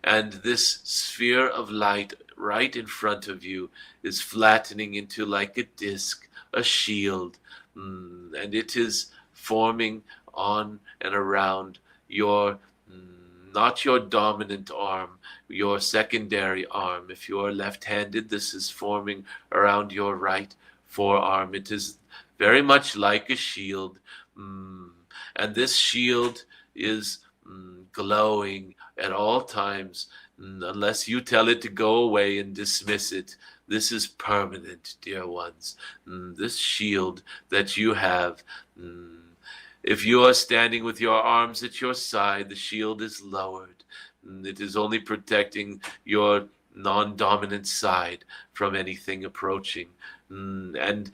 And this sphere of light right in front of you is flattening into like a disc, a shield, and it is forming on and around your, not your dominant arm, your secondary arm. If you are left-handed, this is forming around your right forearm. It is very much like a shield, and this shield is glowing at all times, unless you tell it to go away and dismiss it. This is permanent, dear ones. This shield that you have, if you are standing with your arms at your side, the shield is lowered. It is only protecting your non-dominant side from anything approaching. And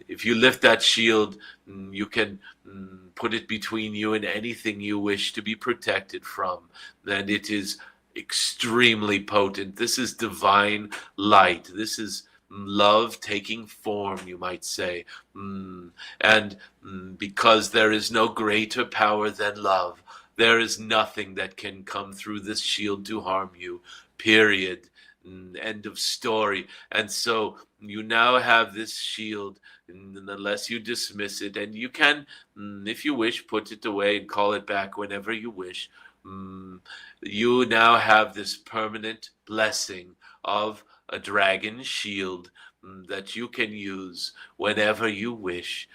if you lift that shield, you can put it between you and anything you wish to be protected from. And it is extremely potent. This is divine light. This is love taking form, you might say. And because there is no greater power than love, there is nothing that can come through this shield to harm you, period. End of story. And so you now have this shield, unless you dismiss it, and you can, if you wish, put it away and call it back whenever you wish. You now have this permanent blessing of a dragon shield that you can use whenever you wish.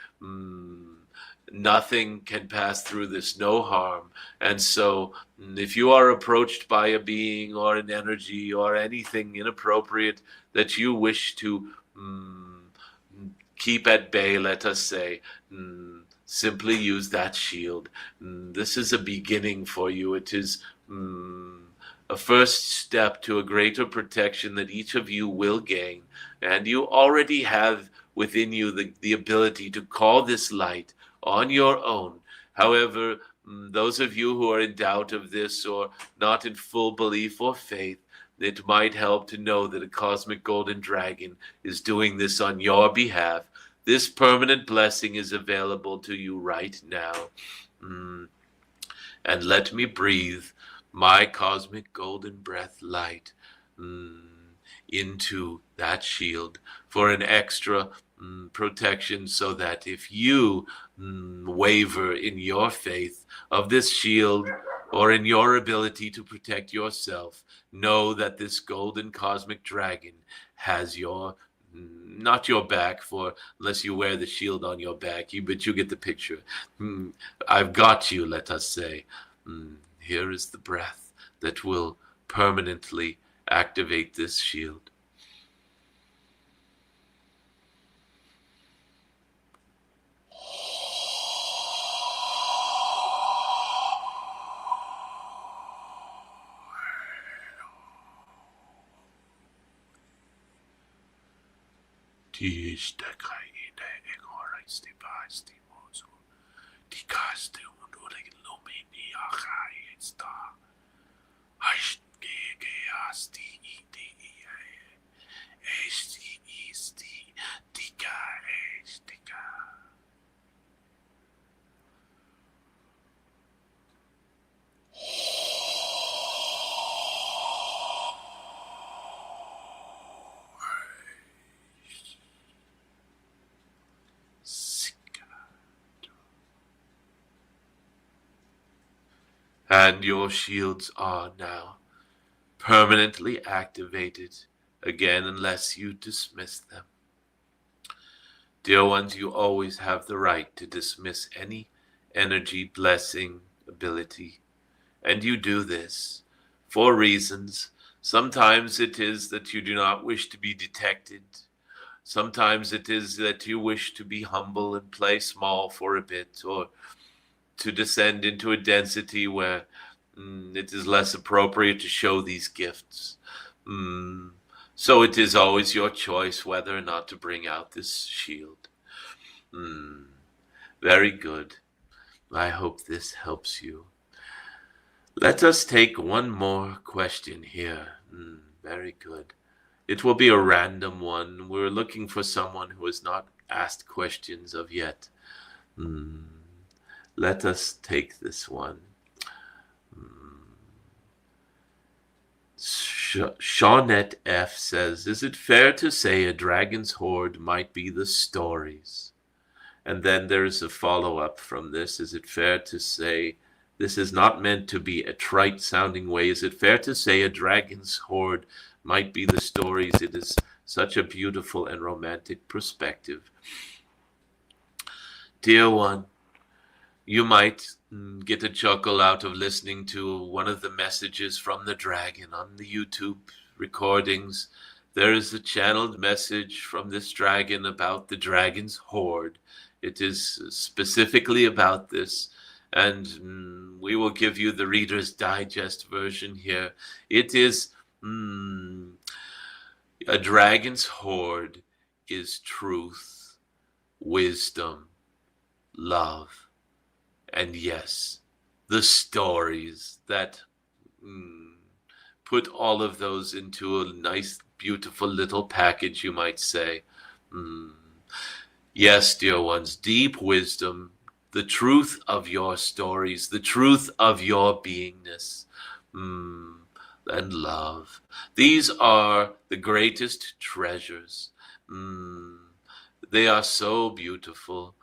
Nothing can pass through this, no harm. And so if you are approached by a being or an energy or anything inappropriate that you wish to keep at bay, let us say, simply use that shield. This is a beginning for you. It is a first step to a greater protection that each of you will gain. And you already have within you the ability to call this light on your own. However, those of you who are in doubt of this or not in full belief or faith, it might help to know that a cosmic golden dragon is doing this on your behalf. This permanent blessing is available to you right now. And let me breathe my cosmic golden breath light into that shield for an extra protection, so that if you waver in your faith of this shield or in your ability to protect yourself, know that this golden cosmic dragon has your, not your back, for unless you wear the shield on your back, but you get the picture. I've got you, let us say. Here is the breath that will permanently activate this shield. And your shields are now permanently activated again unless you dismiss them. Dear ones, you always have the right to dismiss any energy, blessing, ability. And you do this for reasons. Sometimes it is that you do not wish to be detected. Sometimes it is that you wish to be humble and play small for a bit, or to descend into a density where it is less appropriate to show these gifts. So it is always your choice whether or not to bring out this shield. Very good. I hope this helps you. Let us take one more question here. Very good. It will be a random one. We're looking for someone who has not asked questions of yet. Let us take this one. Shawnette F says, is it fair to say a dragon's hoard might be the stories? And then there's a follow-up from this. Is it fair to say, this is not meant to be a trite-sounding way, is it fair to say a dragon's hoard might be the stories? It is such a beautiful and romantic perspective. Dear one, you might get a chuckle out of listening to one of the messages from the dragon on the YouTube recordings. There is a channeled message from this dragon about the dragon's hoard. It is specifically about this, and we will give you the Reader's Digest version here. It is a dragon's hoard is truth, wisdom, love, and yes, the stories that put all of those into a nice, beautiful little package, you might say. Yes, dear ones, deep wisdom, the truth of your stories, the truth of your beingness, and love. These are the greatest treasures. They are so beautiful.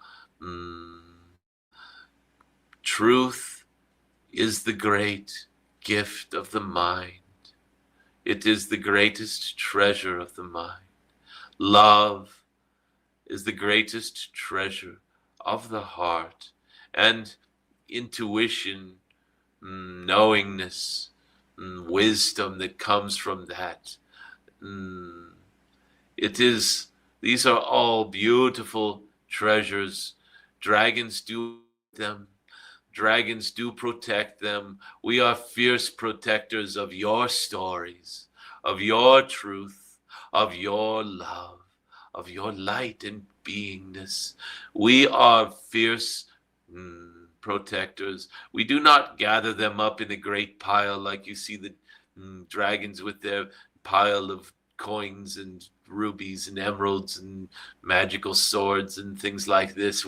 Truth is the great gift of the mind. It is the greatest treasure of the mind. Love is the greatest treasure of the heart. And intuition, knowingness, wisdom that comes from that. These are all beautiful treasures. Dragons do them. Dragons do protect them. We are fierce protectors of your stories, of your truth, of your love, of your light and beingness. We are fierce protectors. We do not gather them up in a great pile like you see the dragons with their pile of coins and rubies and emeralds and magical swords and things like this.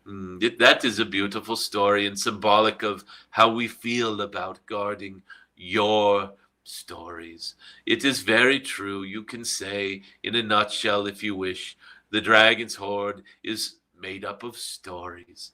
That is a beautiful story and symbolic of how we feel about guarding your stories. It is very true. You can say, in a nutshell, if you wish, the dragon's hoard is made up of stories.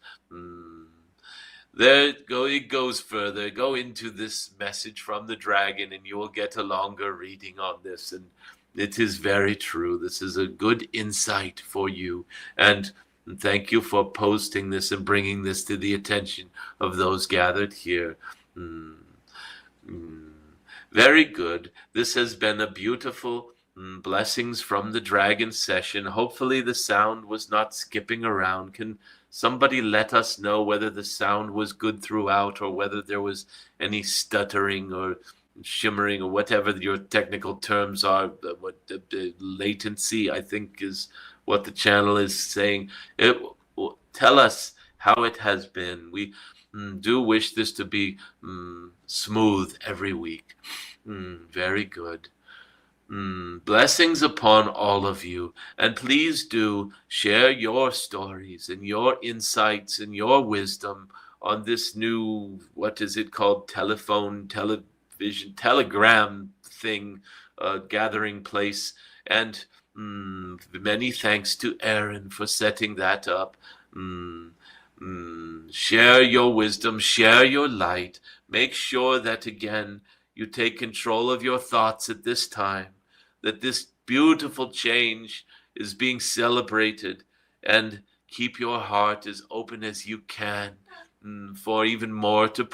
It goes further. Go into this message from the dragon and you will get a longer reading on this. And it is very true. This is a good insight for you. And thank you for posting this and bringing this to the attention of those gathered here. Very good. This has been a beautiful blessings from the dragon session. Hopefully the sound was not skipping around. Can somebody let us know whether the sound was good throughout or whether there was any stuttering or shimmering, or whatever your technical terms are. What latency, I think, is what the channel is saying. Tell us how it has been. We do wish this to be smooth every week. Very good. Blessings upon all of you, and please do share your stories and your insights and your wisdom on this new, what is it called, television, telegram thing, gathering place. And many thanks to Aaron for setting that up. Share your wisdom, share your light. Make sure that, again, you take control of your thoughts at this time, that this beautiful change is being celebrated, and keep your heart as open as you can for even more to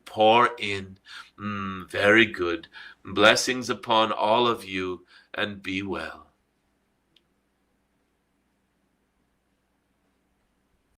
pour in. Very good. Blessings upon all of you, and be well.